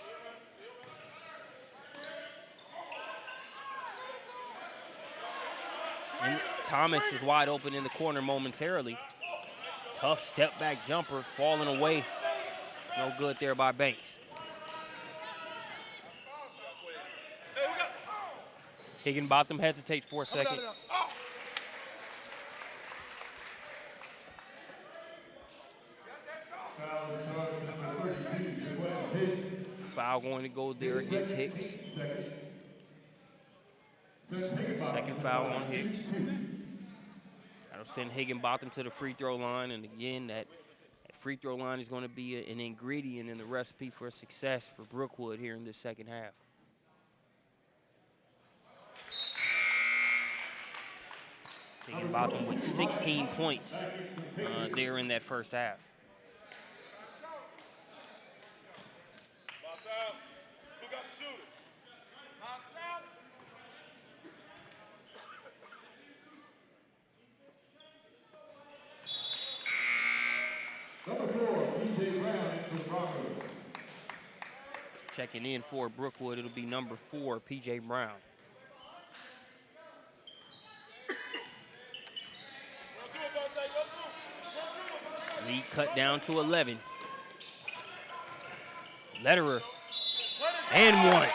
C: And Thomas was wide open in the corner momentarily. Tough step back jumper, falling away. No good there by Banks. Higginbotham hesitates for a second. Foul going to go there against Hicks. Second foul on Hicks. That'll send Higginbotham to the free throw line, and again, that free throw line is going to be an ingredient in the recipe for success for Brookwood here in this second half. Higginbotham with 16 points there in that first half.
E: Who got the shooter?
M: Number 4, P.J. Brown for the Broncos.
C: Checking in for Brookwood, it'll be number 4, P.J. Brown. Lead cut down to 11. Lederer, and one.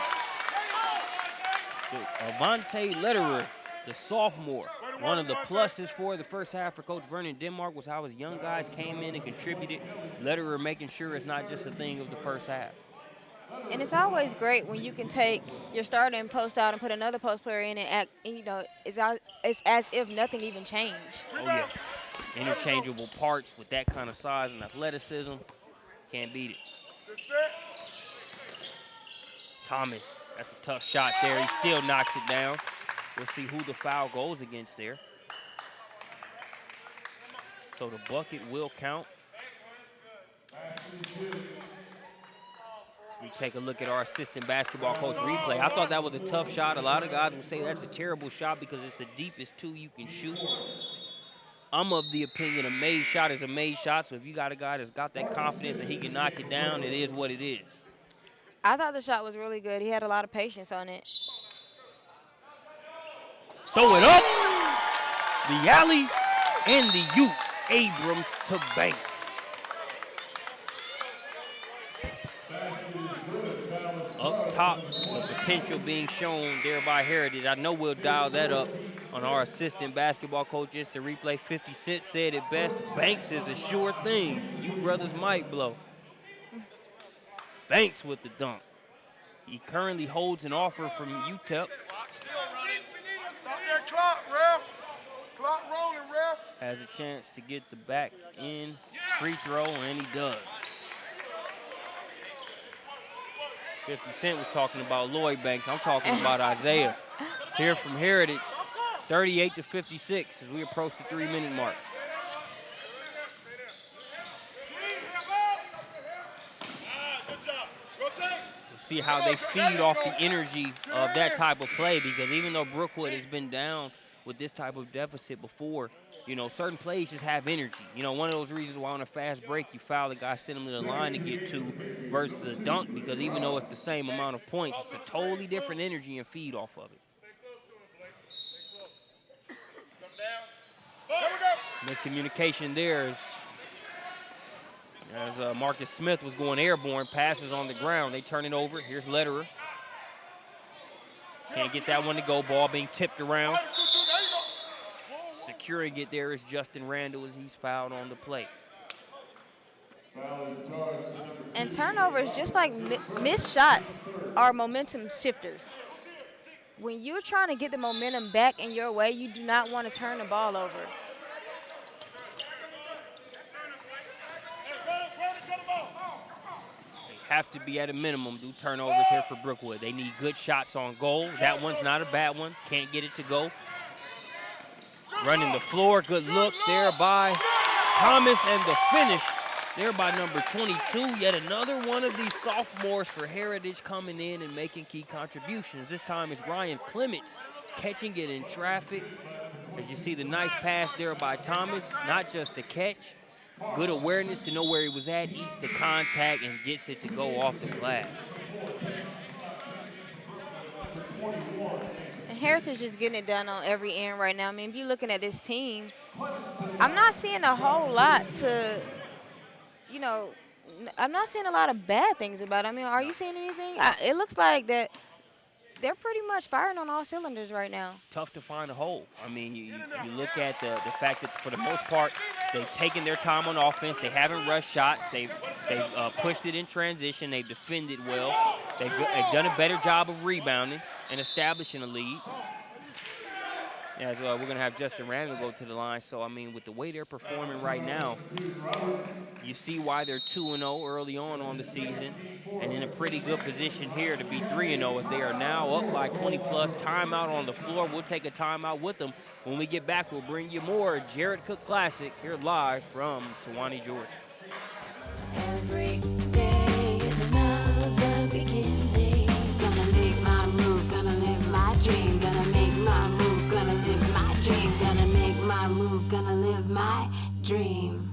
C: Avante Lederer, the sophomore. One of the pluses for the first half for Coach Vernon Denmark was how his young guys came in and contributed. Lederer making sure it's not just a thing of the first half.
D: And it's always great when you can take your starting post out and put another post player in and act, you know, it's as if nothing even changed.
C: Oh, yeah. Interchangeable parts with that kind of size and athleticism. Can't beat it. Thomas, that's a tough shot there. He still knocks it down. We'll see who the foul goes against there. So the bucket will count. We take a look at our assistant basketball coach replay. I thought that was a tough shot. A lot of guys will say that's a terrible shot because it's the deepest two you can shoot. I'm of the opinion a made shot is a made shot, so if you got a guy that's got that confidence and he can knock it down, it is what it is.
D: I thought the shot was really good. He had a lot of patience on it.
C: Throw it up. The alley and the Ute. Abrams to Banks. Up top, the potential being shown there by Heritage. I know we'll dial that up on our assistant basketball coach. It's the replay. 50 Cent said it best. Banks is a sure thing. You brothers might blow. Banks with the dunk. He currently holds an offer from UTEP.
E: Stop that clock, ref. Clock rolling, ref.
C: Has a chance to get the back in free throw, and he does. 50 Cent was talking about Lloyd Banks. I'm talking about Isaiah. Here from Heritage, 38-56 as we approach the 3-minute mark. see how they feed off the energy of that type of play, because even though Brookwood has been down with this type of deficit before, you know, certain plays just have energy. You know, one of those reasons why on a fast break you foul the guy, send him to the line to get two versus a dunk, because even though it's the same amount of points, it's a totally different energy and feed off of it. Miscommunication there as Marcus Smith was going airborne, passes on the ground. They turn it over. Here's Lederer. Can't get that one to go. Ball being tipped around. Securing it there is Justin Randall as he's fouled on the play.
D: And turnovers, just like missed shots, are momentum shifters. When you're trying to get the momentum back in your way, you do not want to turn the ball over.
C: Have to be at a minimum do turnovers here for Brookwood. They need good shots on goal. That one's not a bad one. Can't get it to go. Running the floor. Good look there by Thomas, and the finish there by number 22. Yet another one of these sophomores for Heritage coming in and making key contributions. This time is Ryan Clements catching it in traffic. As you see the nice pass there by Thomas, not just the catch. Good awareness to know where he was at, eats the contact, and gets it to go off the glass.
D: And Heritage is getting it done on every end right now. I mean, if you're looking at this team, I'm not seeing a whole lot to, you know, I'm not seeing a lot of bad things about it. I mean, are you seeing anything? It looks like that they're pretty much firing on all cylinders right now.
C: Tough to find a hole. I mean, you look at the fact that for the most part, they've taken their time on offense. They haven't rushed shots. They've pushed it in transition. They've defended well. They've done a better job of rebounding and establishing a lead. As we're going to have Justin Randall go to the line. So, I mean, with the way they're performing right now, you see why they're 2-0 early on the season, and in a pretty good position here to be 3-0 as they are now up by 20-plus. Timeout on the floor. We'll take a timeout with them. When we get back, we'll bring you more Jared Cook Classic here live from Sewanee, Georgia.
A: Every day is another beginning. Gonna make my move, gonna live my dream. Gonna make my move, gonna live my dream. Gonna make my move, gonna live my dream.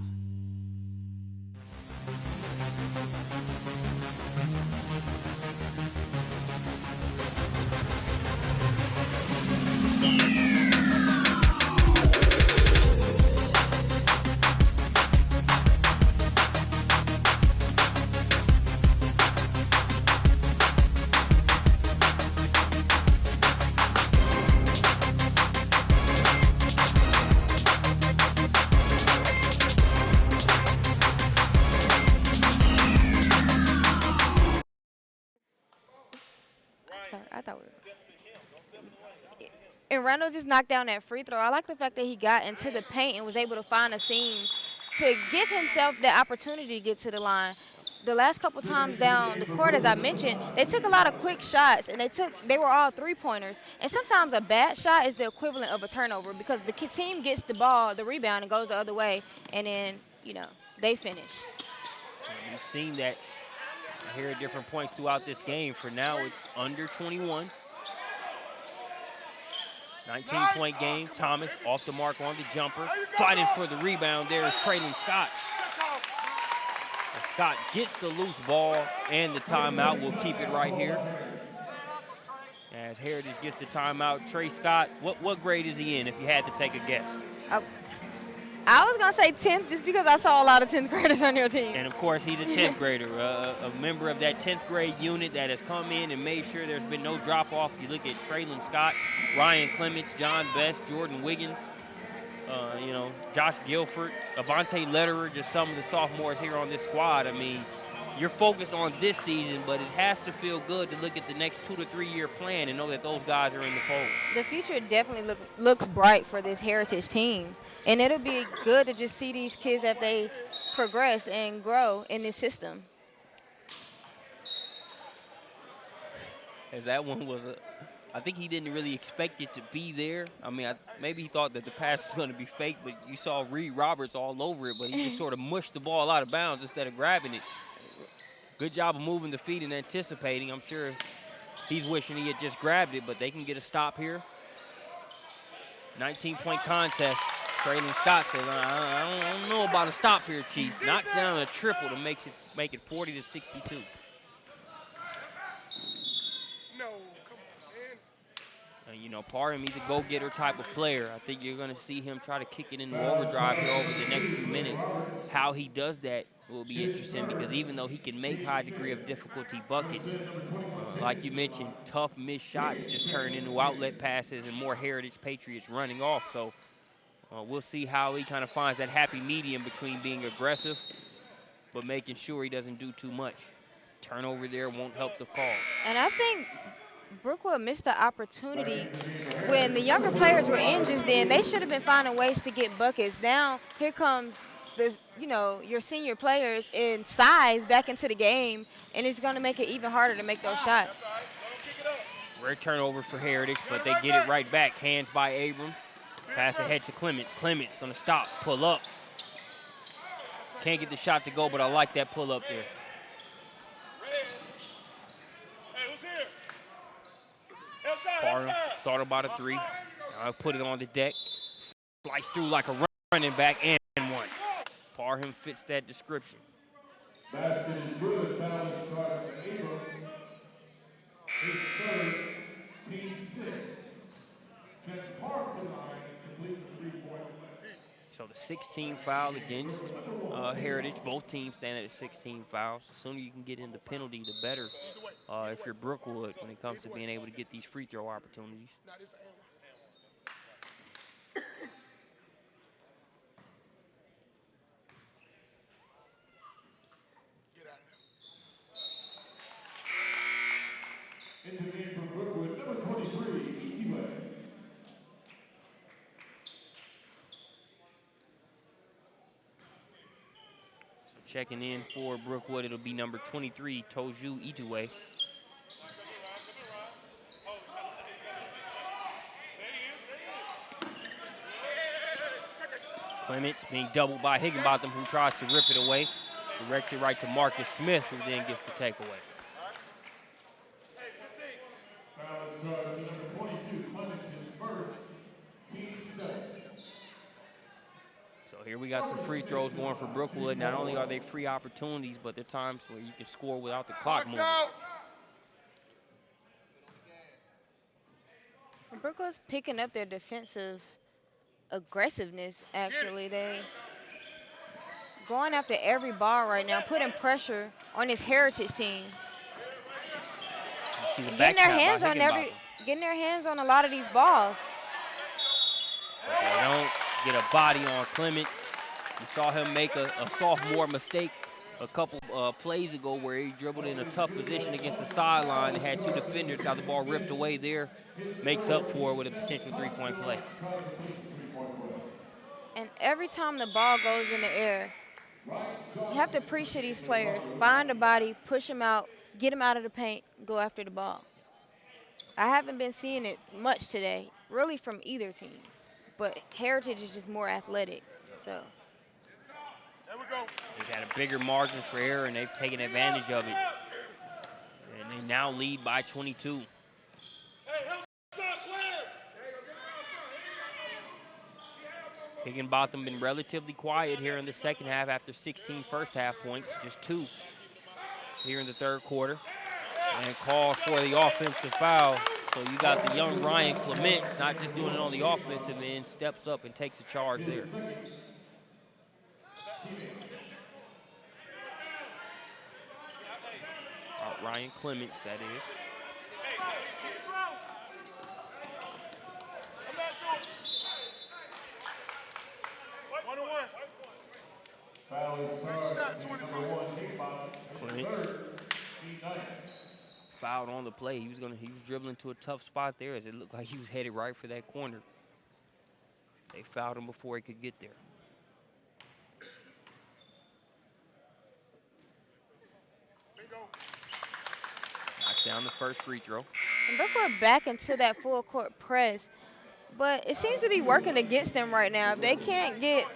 D: Sorry, I thought we were. And Randall just knocked down that free throw. I like the fact that he got into the paint and was able to find a seam to give himself the opportunity to get to the line. The last couple times down the court, as I mentioned, they took a lot of quick shots, and they were all three-pointers. And sometimes a bad shot is the equivalent of a turnover because the team gets the ball, the rebound, and goes the other way, and then, you know, they finish.
C: We've seen that here at different points throughout this game. For now, it's under 21. 19-point game. Thomas off the mark on the jumper. Fighting for the rebound there is Traylon Scott. And Scott gets the loose ball and the timeout. We'll keep it right here. As Heritage gets the timeout, Trey Scott, what grade is he in if you had to take a guess?
D: I was going to say 10th just because I saw a lot of 10th graders on your team.
C: And, of course, he's a 10th grader, a member of that 10th grade unit that has come in and made sure there's been no drop-off. You look at Traylon Scott, Ryan Clements, John Best, Jordan Wiggins, you know, Josh Guilford, Avante Lederer, just some of the sophomores here on this squad. I mean, you're focused on this season, but it has to feel good to look at the next 2 to 3 year plan and know that those guys are in the fold.
D: The future definitely looks bright for this Heritage team. And it'll be good to just see these kids as they progress and grow in this system.
C: As that one was I think he didn't really expect it to be there. I mean, maybe he thought that the pass was going to be fake, but you saw Reed Roberts all over it, but he just sort of mushed the ball out of bounds instead of grabbing it. Good job of moving the feet and anticipating. I'm sure he's wishing he had just grabbed it, but they can get a stop here. 19-point contest. Traylon Scott says, I don't know about a stop here, Chief. Knocks down a triple to make it 40-62. You know, Parham, he's a go-getter type of player. I think you're going to see him try to kick it into overdrive here over the next few minutes. How he does that will be interesting because even though he can make high degree of difficulty buckets, like you mentioned, tough missed shots just turn into outlet passes and more Heritage Patriots running off. So we'll see how he kind of finds that happy medium between being aggressive but making sure he doesn't do too much. Turnover there won't help the cause.
D: And I think Brookwood missed the opportunity when the younger players were in just then. They should have been finding ways to get buckets. Now here comes your senior players in size back into the game, and it's going to make it even harder to make those shots.
C: Rare turnover for Heritage, but they get it right back. Hands by Abrams. Pass ahead to Clements. Clements going to stop, pull up. Can't get the shot to go, but I like that pull up there. Parham thought about a three. Put it on the deck. Slice through like a running back and one. Parham fits that description.
M: Basket is good. Foul starts to Abrams. His third, team 6. Sends Parham to the line to complete the 3-point play.
C: So the 16 foul against Heritage. Both teams stand at 16 fouls. The sooner you can get in the penalty, the better if you're Brookwood when it comes to being able to get these free throw opportunities.
M: Into the game for Brookwood, number 23, Itiwe.
C: Checking in for Brookwood, it'll be number 23, Toju Itiwe. Clements being doubled by Higginbotham, who tries to rip it away. Directs it right to Marcus Smith, who then gets the takeaway.
M: Foul starts to number 22, Clements, his first, team 7.
C: So here we got some free throws going for Brookwood. Not only are they free opportunities, but there are times where you can score without the clock moving.
D: Brookwood's picking up their defensive aggressiveness, actually. They going after every ball right now, putting pressure on this Heritage team. Getting their hands on a lot of these balls.
C: But they don't get a body on Clements. You saw him make a sophomore mistake a couple plays ago where he dribbled in a tough position against the sideline and had two defenders, got the ball ripped away there. Makes up for it with a potential three-point play.
D: And every time the ball goes in the air, you have to appreciate these players. Find a body, push them out, get them out of the paint, go after the ball. I haven't been seeing it much today, really from either team. But Heritage is just more athletic, so.
E: There we go.
C: They've had a bigger margin for error, and they've taken advantage of it. And they now lead by 22. Higginbotham been relatively quiet here in the second half after 16 first half points, just 2 here in the third quarter. And calls for the offensive foul. So you got the young Ryan Clements not just doing it on the offensive end, steps up and takes a charge there. Ryan Clements, that is. Clements fouled on the play. He was dribbling to a tough spot there as it looked like he was headed right for that corner. They fouled him before he could get there. Knocks down the first free throw.
D: And Brookwood back into that full court press, but it seems to be working against them right now. If they can't get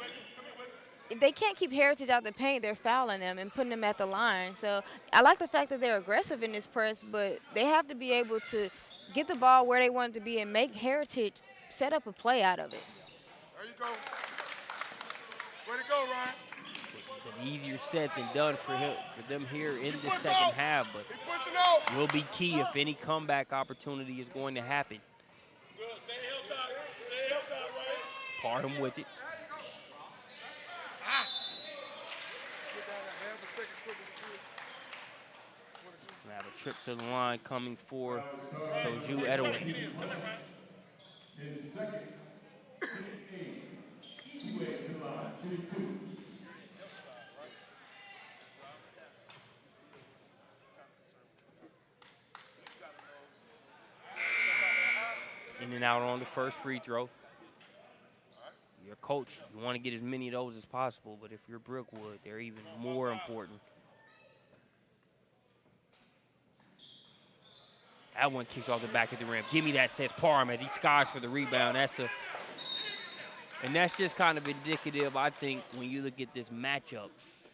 D: if they can't keep Heritage out the paint, they're fouling them and putting them at the line. So I like the fact that they're aggressive in this press, but they have to be able to get the ball where they want it to be and make Heritage set up a play out of it.
P: There you go. Way to go, Ryan.
C: Been easier said than done for them here in the second half, but will be key if any comeback opportunity is going to happen.
E: Good. Stay hillside. Stay hillside, right?
C: Part them with it.
P: Get down a half a second quicker to do it.
C: We have a trip to the line coming for Soju Edwin.
M: His second, each way to the line, 2-2.
C: In and out on the first free throw. Your coach, you want to get as many of those as possible, but if you're Brookwood, they're even more important. That one kicks off the back of the rim. Give me that, says Parham as he skies for the rebound. And that's just kind of indicative, I think, when you look at this matchup.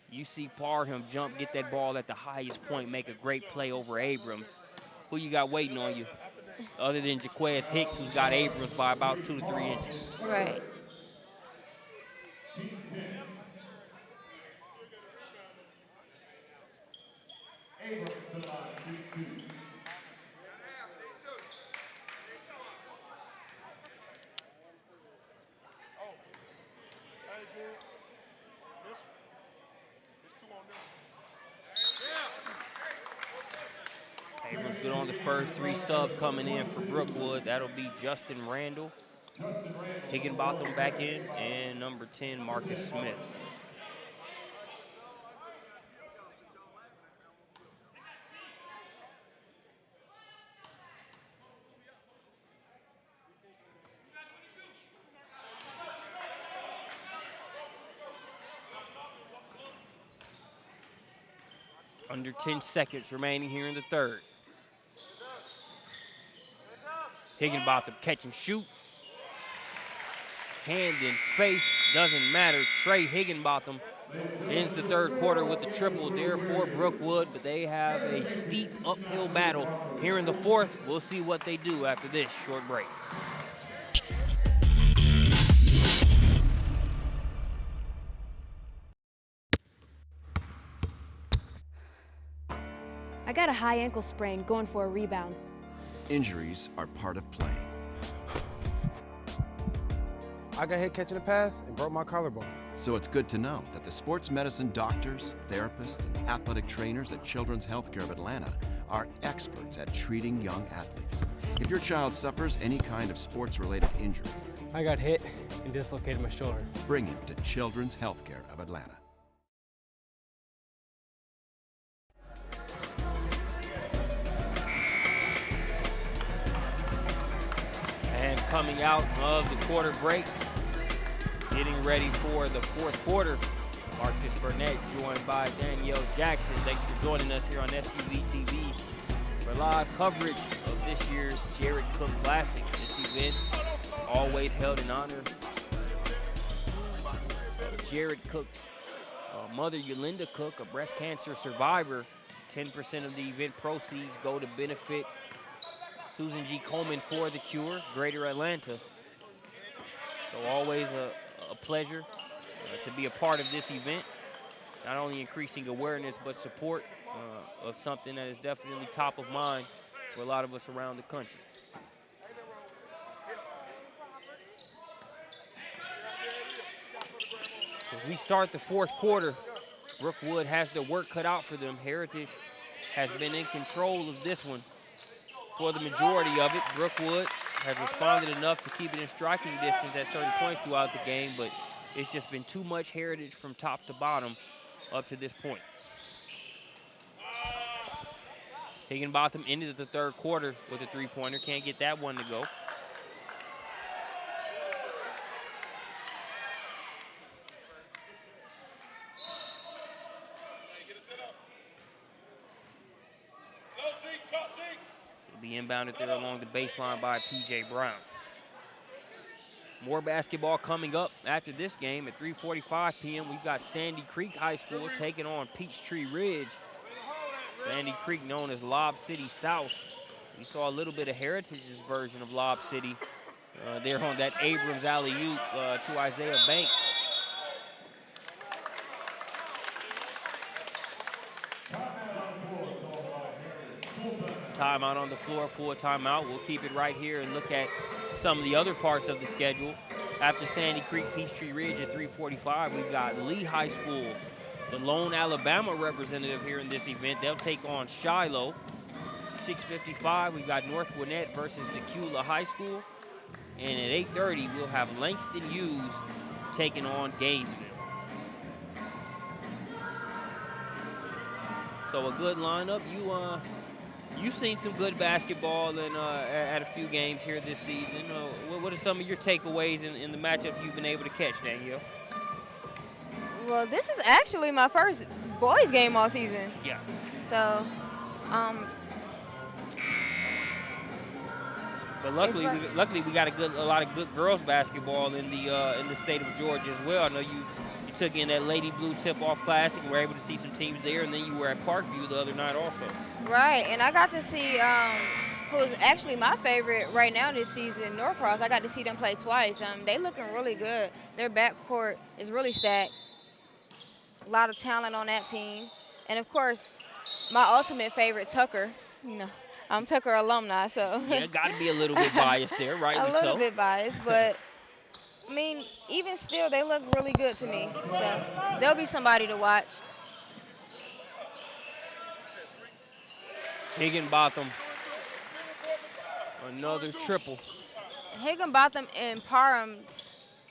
C: You see Parham jump, get that ball at the highest point, make a great play over Abrams. Who you got waiting on you? Other than Jaquez Hicks, who's got Abrams by about 2 to 3 inches.
D: Right.
M: Team 10. Abrams to the line, 2-2.
C: Abrams good on the first 3 subs coming in for Brookwood. That'll be Justin Randall, Higginbotham back in, and number 10, Marcus Smith. Under 10 seconds remaining here in the third. Higginbotham catch and shoot. Hand in face, doesn't matter. Trey Higginbotham ends the third quarter with the triple there for Brookwood, but they have a steep uphill battle here in the fourth. We'll see what they do after this short break.
F: I got a high ankle sprain going for a rebound.
G: Injuries are part of playing.
H: I got hit catching a pass and broke my collarbone.
G: So it's good to know that the sports medicine doctors, therapists, and athletic trainers at Children's Healthcare of Atlanta are experts at treating young athletes. If your child suffers any kind of sports-related injury,
I: I got hit and dislocated my shoulder.
G: bring him to Children's Healthcare of Atlanta.
C: And coming out of the quarter break, getting ready for the fourth quarter, Marcus Burnett joined by Danielle Jackson. Thanks for joining us here on SUVtv for live coverage of this year's Jared Cook Classic. This event always held in honor of Jared Cook's mother, Yolanda Cook, a breast cancer survivor. 10% of the event proceeds go to benefit Susan G. Komen for the Cure, Greater Atlanta. So always a pleasure to be a part of this event. Not only increasing awareness, but support of something that is definitely top of mind for a lot of us around the country. So as we start the fourth quarter, Brookwood has their work cut out for them. Heritage has been in control of this one for the majority of it. Brookwood has responded enough to keep it in striking distance at certain points throughout the game, but it's just been too much Heritage from top to bottom up to this point. Higginbotham ended the third quarter with a three-pointer. Can't get that one to go. Be inbounded there along the baseline by P.J. Brown. More basketball coming up after this game at 3:45 p.m. We've got Sandy Creek High School taking on Peachtree Ridge. Sandy Creek known as Lob City South. We saw a little bit of Heritage's version of Lob City there on that Abrams alley-oop to Isaiah Banks. Timeout on the floor, full timeout. We'll keep it right here and look at some of the other parts of the schedule. After Sandy Creek, Peachtree Ridge at 3:45, we've got Lee High School, the lone Alabama representative here in this event. They'll take on Shiloh. 6:55, we've got North Gwinnett versus Decula High School. And at 8:30, we'll have Langston Hughes taking on Gainesville. So a good lineup. You've seen some good basketball at a few games here this season. What are some of your takeaways in the matchup you've been able to catch, Danielle?
D: Well, this is actually my first boys game all season.
C: Yeah.
D: So,
C: but luckily we got a lot of good girls basketball in the state of Georgia as well. I know you took in that Lady Blue Tip-Off Classic and were able to see some teams there, and then you were at Parkview the other night also.
D: Right, and I got to see who's actually my favorite right now this season, Norcross. I got to see them play twice. They looking really good. Their backcourt is really stacked. A lot of talent on that team. And, of course, my ultimate favorite, Tucker. You know, I'm Tucker alumni, so.
C: Yeah, got to be a little bit biased there, rightly so.
D: A little bit biased, but, I mean, even still, they look really good to me. So they'll be somebody to watch.
C: Higginbotham, another triple.
D: Higginbotham and Parham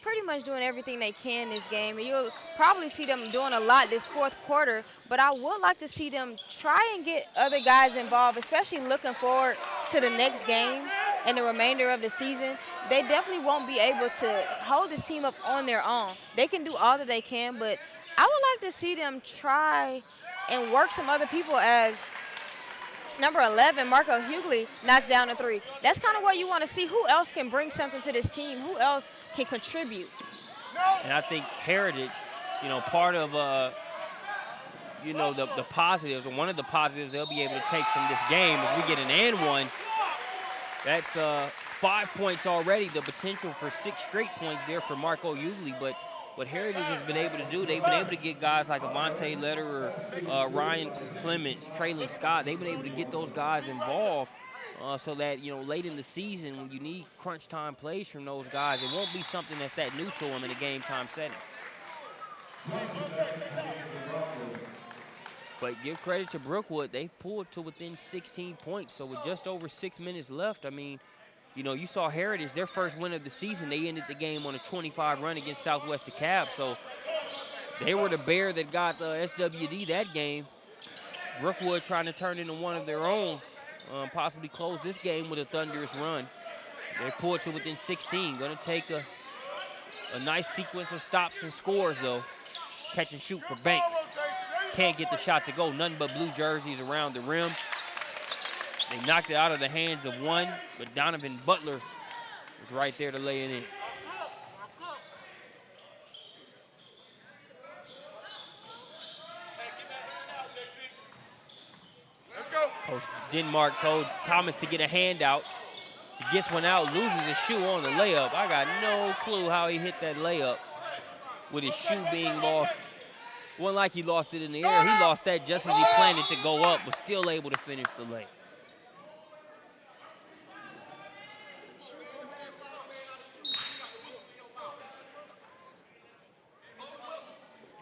D: pretty much doing everything they can this game. And you'll probably see them doing a lot this fourth quarter, but I would like to see them try and get other guys involved, especially looking forward to the next game and the remainder of the season. They definitely won't be able to hold this team up on their own. They can do all that they can, but I would like to see them try and work some other people as number 11, Marco Hughley, knocks down a three. That's kind of what you want to see. Who else can bring something to this team? Who else can contribute?
C: And I think Heritage, part of, the positives, or one of the positives they'll be able to take from this game, if we get an and one, that's 5 points already, the potential for 6 straight points there for Marco Hughley. But what Heritage has been able to do, they've been able to get guys like Avante Lederer, Ryan Clements, Traylon Scott. They've been able to get those guys involved so that, late in the season when you need crunch time plays from those guys, it won't be something that's that new to them in a game time setting. But give credit to Brookwood. They've pulled to within 16 points. So with just over 6 minutes left, I mean, you saw Heritage, their first win of the season. They ended the game on a 25 run against Southwest DeKalb. So they were the bear that got SWD that game. Brookwood trying to turn into one of their own, possibly close this game with a thunderous run. They pulled to within 16. Going to take a nice sequence of stops and scores, though. Catch and shoot for Banks. Can't get the shot to go. Nothing but blue jerseys around the rim. They knocked it out of the hands of one, but Donovan Butler was right there to lay it in.
E: Let's go.
C: Coach Denmark told Thomas to get a handout. He gets one out, loses his shoe on the layup. I got no clue how he hit that layup with his shoe being lost. Wasn't like he lost it in the air. He lost that just as he planned it to go up, but still able to finish the lay.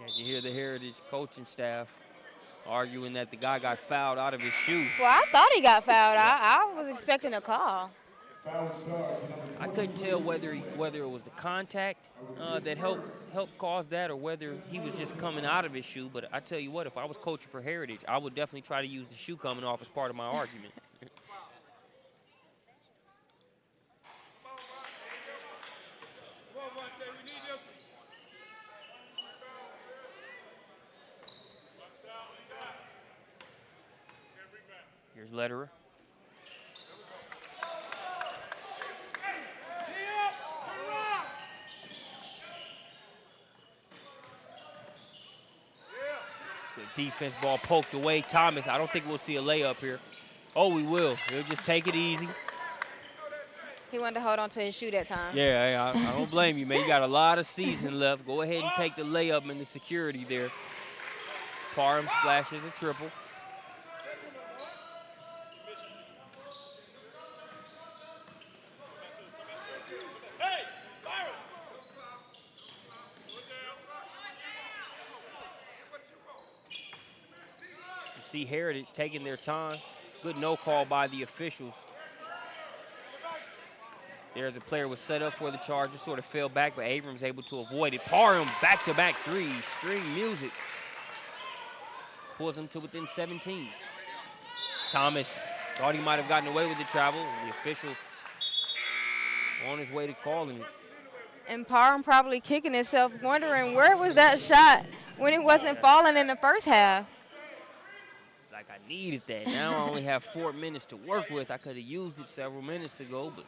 C: As you hear the Heritage coaching staff arguing that the guy got fouled out of his shoe.
D: Well, I thought he got fouled. I was expecting a call.
C: I couldn't tell whether it was the contact that helped cause that, or whether he was just coming out of his shoe. But I tell you what, if I was coaching for Heritage, I would definitely try to use the shoe coming off as part of my argument. Here's Lederer. Defense ball poked away. Thomas, I don't think we'll see a layup here. Oh, we will. He'll just take it easy.
D: He wanted to hold on to his shoe that time.
C: Yeah, I don't blame you, man. You got a lot of season left. Go ahead and take the layup and the security there. Parham splashes a triple. You see Heritage taking their time. Good no call by the officials. There's a player was set up for the Chargers, sort of fell back, but Abrams able to avoid it. Parham back-to-back threes, string music. Pulls him to within 17. Thomas thought he might have gotten away with the travel. The official on his way to calling it.
D: And Parham probably kicking himself, wondering where was that shot when it wasn't falling in the first half.
C: It's like I needed that. Now I only have 4 minutes to work with. I could have used it several minutes ago, but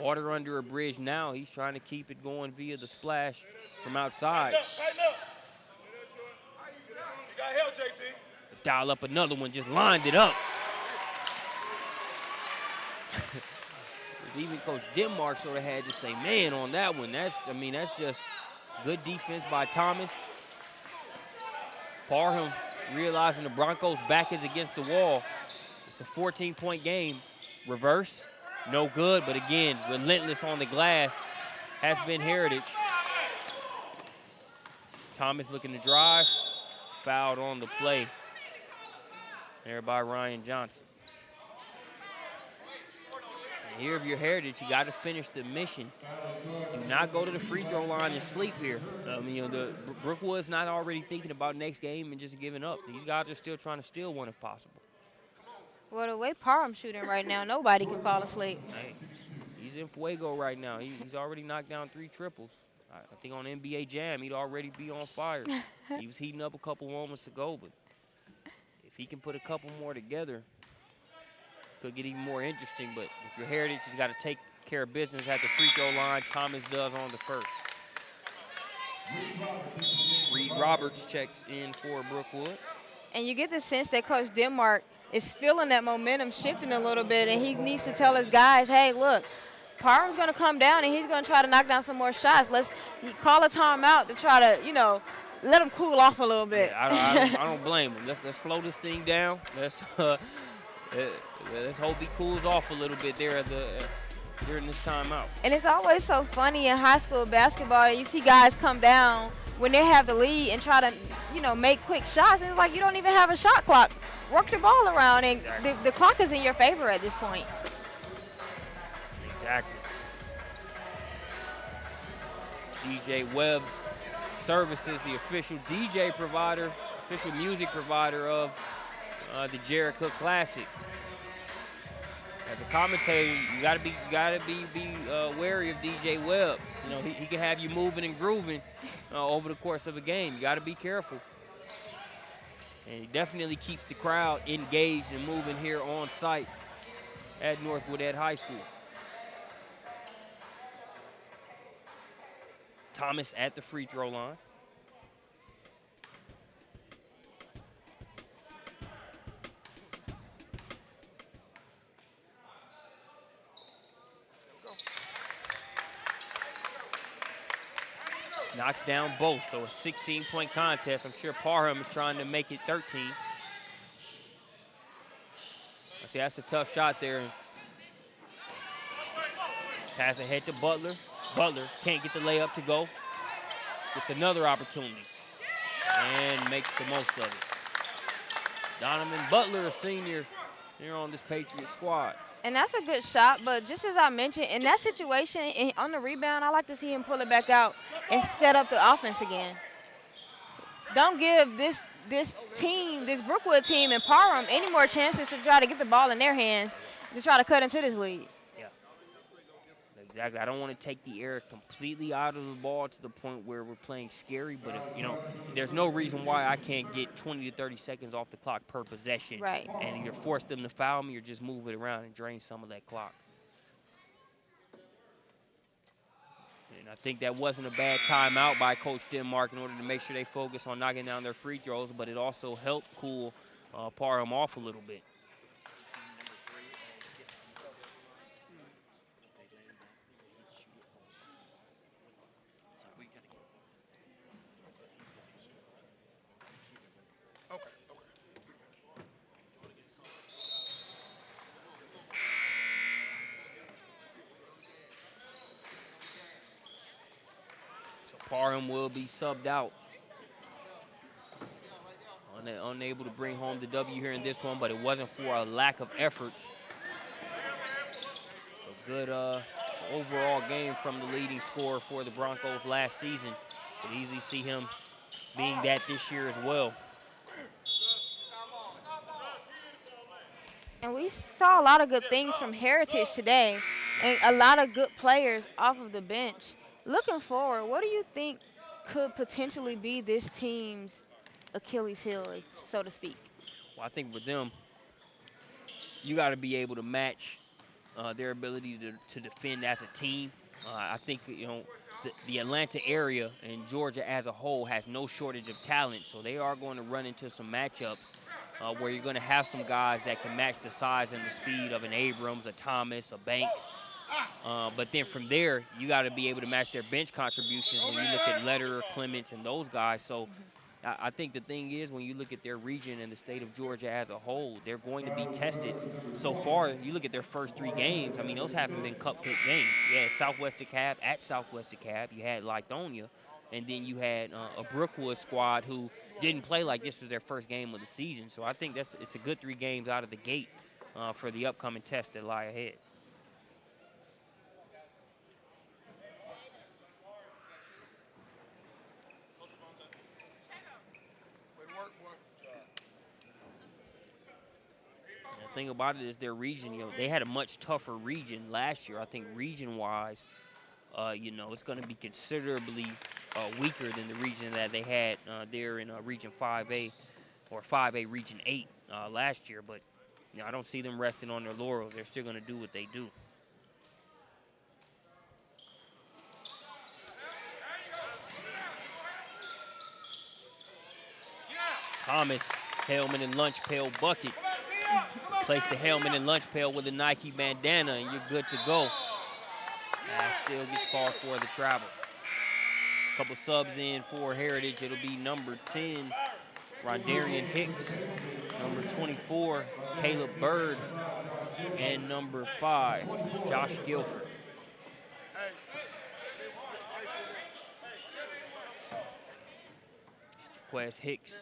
C: water under a bridge now. He's trying to keep it going via the splash from outside.
E: Tighten up. You got help, JT.
C: Dial up another one, just lined it up. Even Coach Denmark sort of had to say, man, on that one. That's just good defense by Thomas. Parham realizing the Broncos' back is against the wall. It's a 14-point game. Reverse, no good, but again, relentless on the glass has been Heritage. Thomas looking to drive, fouled on the play there by Ryan Johnson. And here, if you're Heritage, you got to finish the mission. Do not go to the free throw line and sleep here. The Brookwood's not already thinking about next game and just giving up. These guys are still trying to steal one if possible.
D: Well, the way Parham's shooting right now, nobody can fall asleep.
C: Hey, he's in fuego right now. He's already knocked down 3 triples. I think on NBA Jam, he'd already be on fire. He was heating up a couple moments ago, but if he can put a couple more together, could get even more interesting. But if you're Heritage, he's got to take care of business at the free throw line. Thomas does on the first. Reed Roberts checks in for Brookwood.
D: And you get the sense that Coach Denmark is feeling that momentum shifting a little bit, and he needs to tell his guys, hey, look, Parham's going to come down, and he's going to try to knock down some more shots. Let's call a timeout to try to, let him cool off a little bit.
C: Yeah, I don't blame him. Let's slow this thing down. Let's hope he cools off a little bit there during this timeout.
D: And it's always so funny in high school basketball. You see guys come down when they have the lead and try to, make quick shots. And it's like you don't even have a shot clock. Work the ball around, and the clock is in your favor at this point.
C: Exactly. DJ Webb's Services, the official DJ provider, official music provider of the Jared Cook Classic. As a commentator, you gotta be wary of DJ Webb. He can have you moving and grooving over the course of a game. You gotta be careful. And he definitely keeps the crowd engaged and moving here on site at Northwood Ed High School. Thomas at the free throw line. Knocks down both, so a 16-point contest. I'm sure Parham is trying to make it 13. I see that's a tough shot there. Pass ahead to Butler. Butler can't get the layup to go. Gets another opportunity and makes the most of it. Donovan Butler, a senior here on this Patriot squad.
D: And that's a good shot, but just as I mentioned, in that situation, on the rebound, I like to see him pull it back out and set up the offense again. Don't give this Brookwood team and Parham any more chances to try to get the ball in their hands to try to cut into this lead.
C: Yeah, exactly. I don't want to take the air completely out of the ball to the point where we're playing scary, but there's no reason why I can't get 20 to 30 seconds off the clock per possession.
D: Right.
C: And either force them to foul me or just move it around and drain some of that clock. And I think that wasn't a bad timeout by Coach Denmark in order to make sure they focus on knocking down their free throws, but it also helped cool Parham off a little bit. Parham will be subbed out. Unable to bring home the W here in this one, but it wasn't for a lack of effort. A good overall game from the leading scorer for the Broncos last season. Could easily see him being that this year as well.
D: And we saw a lot of good things from Heritage today, and a lot of good players off of the bench. Looking forward, what do you think could potentially be this team's Achilles heel, so to speak?
C: Well, I think with them, you got to be able to match their ability to defend as a team. I think, you know, the Atlanta area and Georgia as a whole has no shortage of talent, so they are going to run into some matchups where you're going to have some guys that can match the size and the speed of an Abrams, a Thomas, a Banks. But then from there, you got to be able to match their bench contributions when you look at Lederer, Clements, and those guys. So I think the thing is, when you look at their region and the state of Georgia as a whole, they're going to be tested. So far, you look at their first 3 games, I mean, those haven't been cupcake games. You had Southwest DeKalb at Southwest DeKalb. You had Lithonia. And then you had a Brookwood squad who didn't play like this was their first game of the season. So I think it's a good 3 games out of the gate for the upcoming tests that lie ahead. The thing about it is their region, you know, they had a much tougher region last year. I think region-wise, you know, it's going to be considerably weaker than the region that they had there in Region 5A or 5A Region 8 last year. But, you know, I don't see them resting on their laurels. They're still going to do what they do. Thomas, Hellman and lunch pail bucket. Place the Hellman and lunch pail with a Nike bandana, and you're good to go. Still gets called for the travel. Couple subs in for Heritage. It'll be number 10, Rondarian Hicks. Number 24, Caleb Bird. And number 5, Josh Guilford. Quest Hicks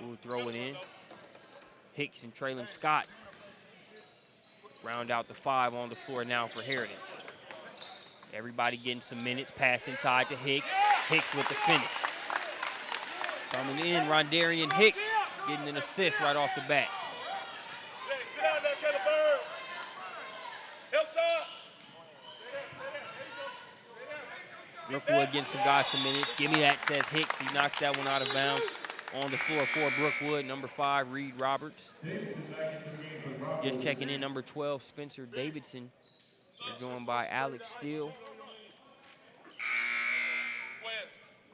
C: will throw it in. Hicks and Traylon Scott round out the 5 on the floor now for Heritage. Everybody getting some minutes. Pass inside to Hicks. Hicks with the finish. Coming in, Rondarian Hicks getting an assist right off the bat.
E: Sit down there, Caleb Bird. Help side.
C: Brookwood getting some guys some minutes. Give me that, says Hicks. He knocks that one out of bounds. On the floor for Brookwood, number 5, Reed Roberts. Just checking in, number 12, Spencer Davidson. They're joined by Alex Steele,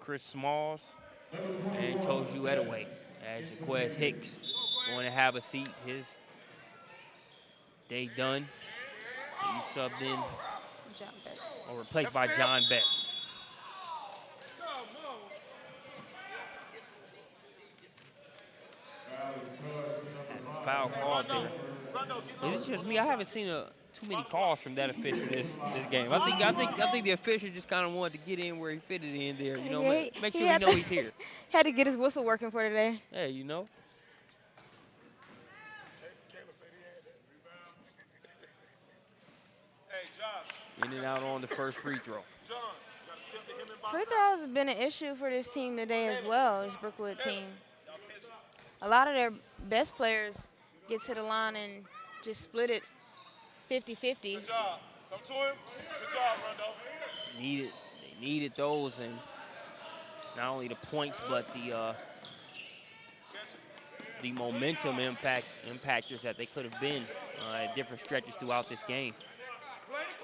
C: Chris Smalls, and Toju Edaway. As Jaquez Hicks going to have a seat. His day done. He subbed in or replaced by John Best. As a foul called there. Is it just me? I haven't seen too many calls from that official this game. I think the official just kind of wanted to get in where he fitted in there. You know, make sure we know he's here.
D: Had to get his whistle working for today.
C: Hey, you know. In and out on the first free throw.
D: Free throws have been an issue for this team today as well, this Brookwood team. A lot of their best players get to the line and just split it 50-50.
E: Good job. Come to him. Good job, Rondo.
C: They needed those, and not only the points, but the momentum impactors that they could have been at different stretches throughout this game.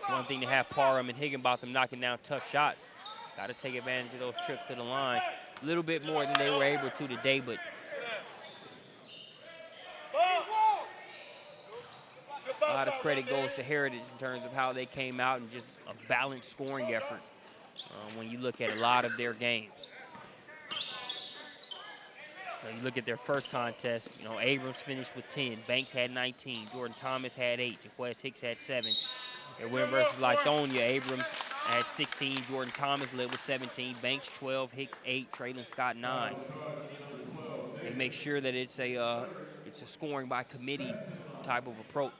C: It's one thing to have Parham and Higginbotham knocking down tough shots. Got to take advantage of those trips to the line. A little bit more than they were able to today, but a lot of credit goes to Heritage in terms of how they came out and just a balanced scoring effort when you look at a lot of their games. When you look at their first contest, you know, Abrams finished with 10, Banks had 19, Jordan Thomas had 8, Jaquez Hicks had 7. Their win versus Lithonia, Abrams had 16, Jordan Thomas led with 17, Banks 12, Hicks 8, Traylon Scott 9. They make sure that it's a scoring by committee type of approach.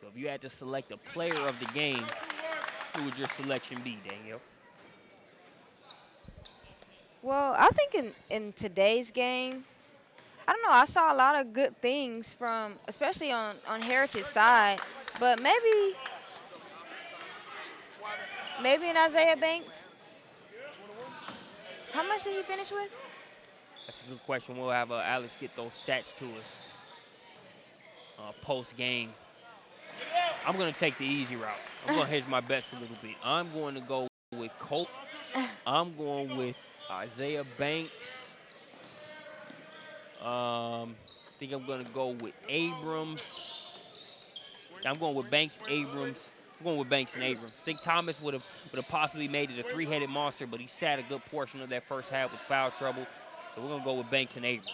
C: So if you had to select a player of the game, who would your selection be, Danielle?
D: Well, I think in today's game, I don't know, I saw a lot of good things from, especially on Heritage's side, but maybe in Isaiah Banks. How much did he finish with?
C: That's a good question. We'll have Alex get those stats to us post-game. I'm going to take the easy route. I'm going to hedge my bets a little bit. I'm going to go with Colt. I'm going with Isaiah Banks. I think I'm going to go with Abrams. I'm going with Banks, Abrams. I'm going with Banks and Abrams. I think Thomas would have possibly made it a three-headed monster, but he sat a good portion of that first half with foul trouble. So we're going to go with Banks and Abrams.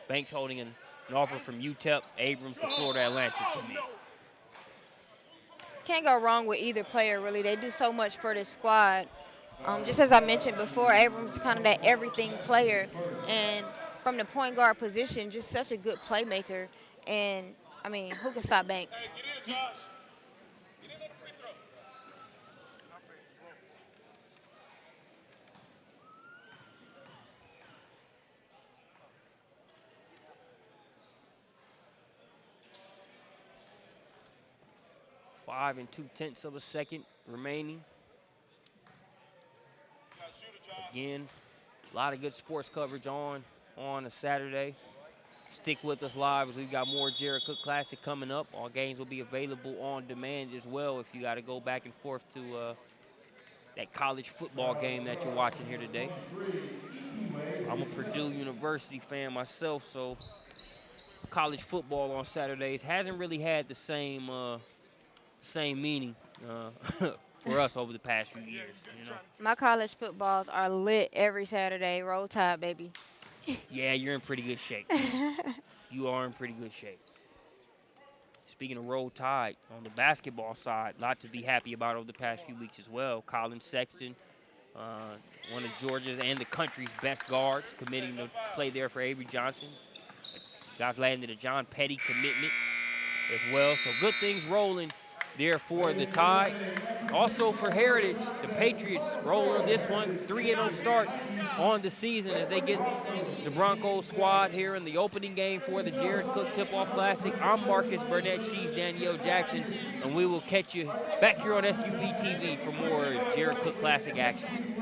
C: Banks holding an offer from UTEP, Abrams to Florida Atlantic to me.
D: Can't go wrong with either player, really. They do so much for this squad. Just as I mentioned before, Abrams is kind of that everything player. And from the point guard position, just such a good playmaker. And, I mean, who can stop Banks?
C: 5 2/10 of a second remaining. Again, a lot of good sports coverage on a Saturday. Stick with us live as we've got more Jared Cook Classic coming up. All games will be available on demand as well if you got to go back and forth to that college football game that you're watching here today. I'm a Purdue University fan myself, so college football on Saturdays hasn't really had the same meaning for us over the past few years. You know?
D: My college footballs are lit every Saturday. Roll Tide, baby.
C: Yeah, you're in pretty good shape. You are in pretty good shape. Speaking of Roll Tide, on the basketball side, a lot to be happy about over the past few weeks as well. Colin Sexton, one of Georgia's and the country's best guards, committing to play there for Avery Johnson. Guys landed a John Petty commitment as well. So good things rolling there for the Tide. Also for Heritage, the Patriots rolling this one, 3-0 start on the season as they get the Broncos squad here in the opening game for the Jared Cook Tip-Off Classic. I'm Marcus Burnett, she's Danielle Jackson, and we will catch you back here on SUVtv for more Jared Cook Classic action.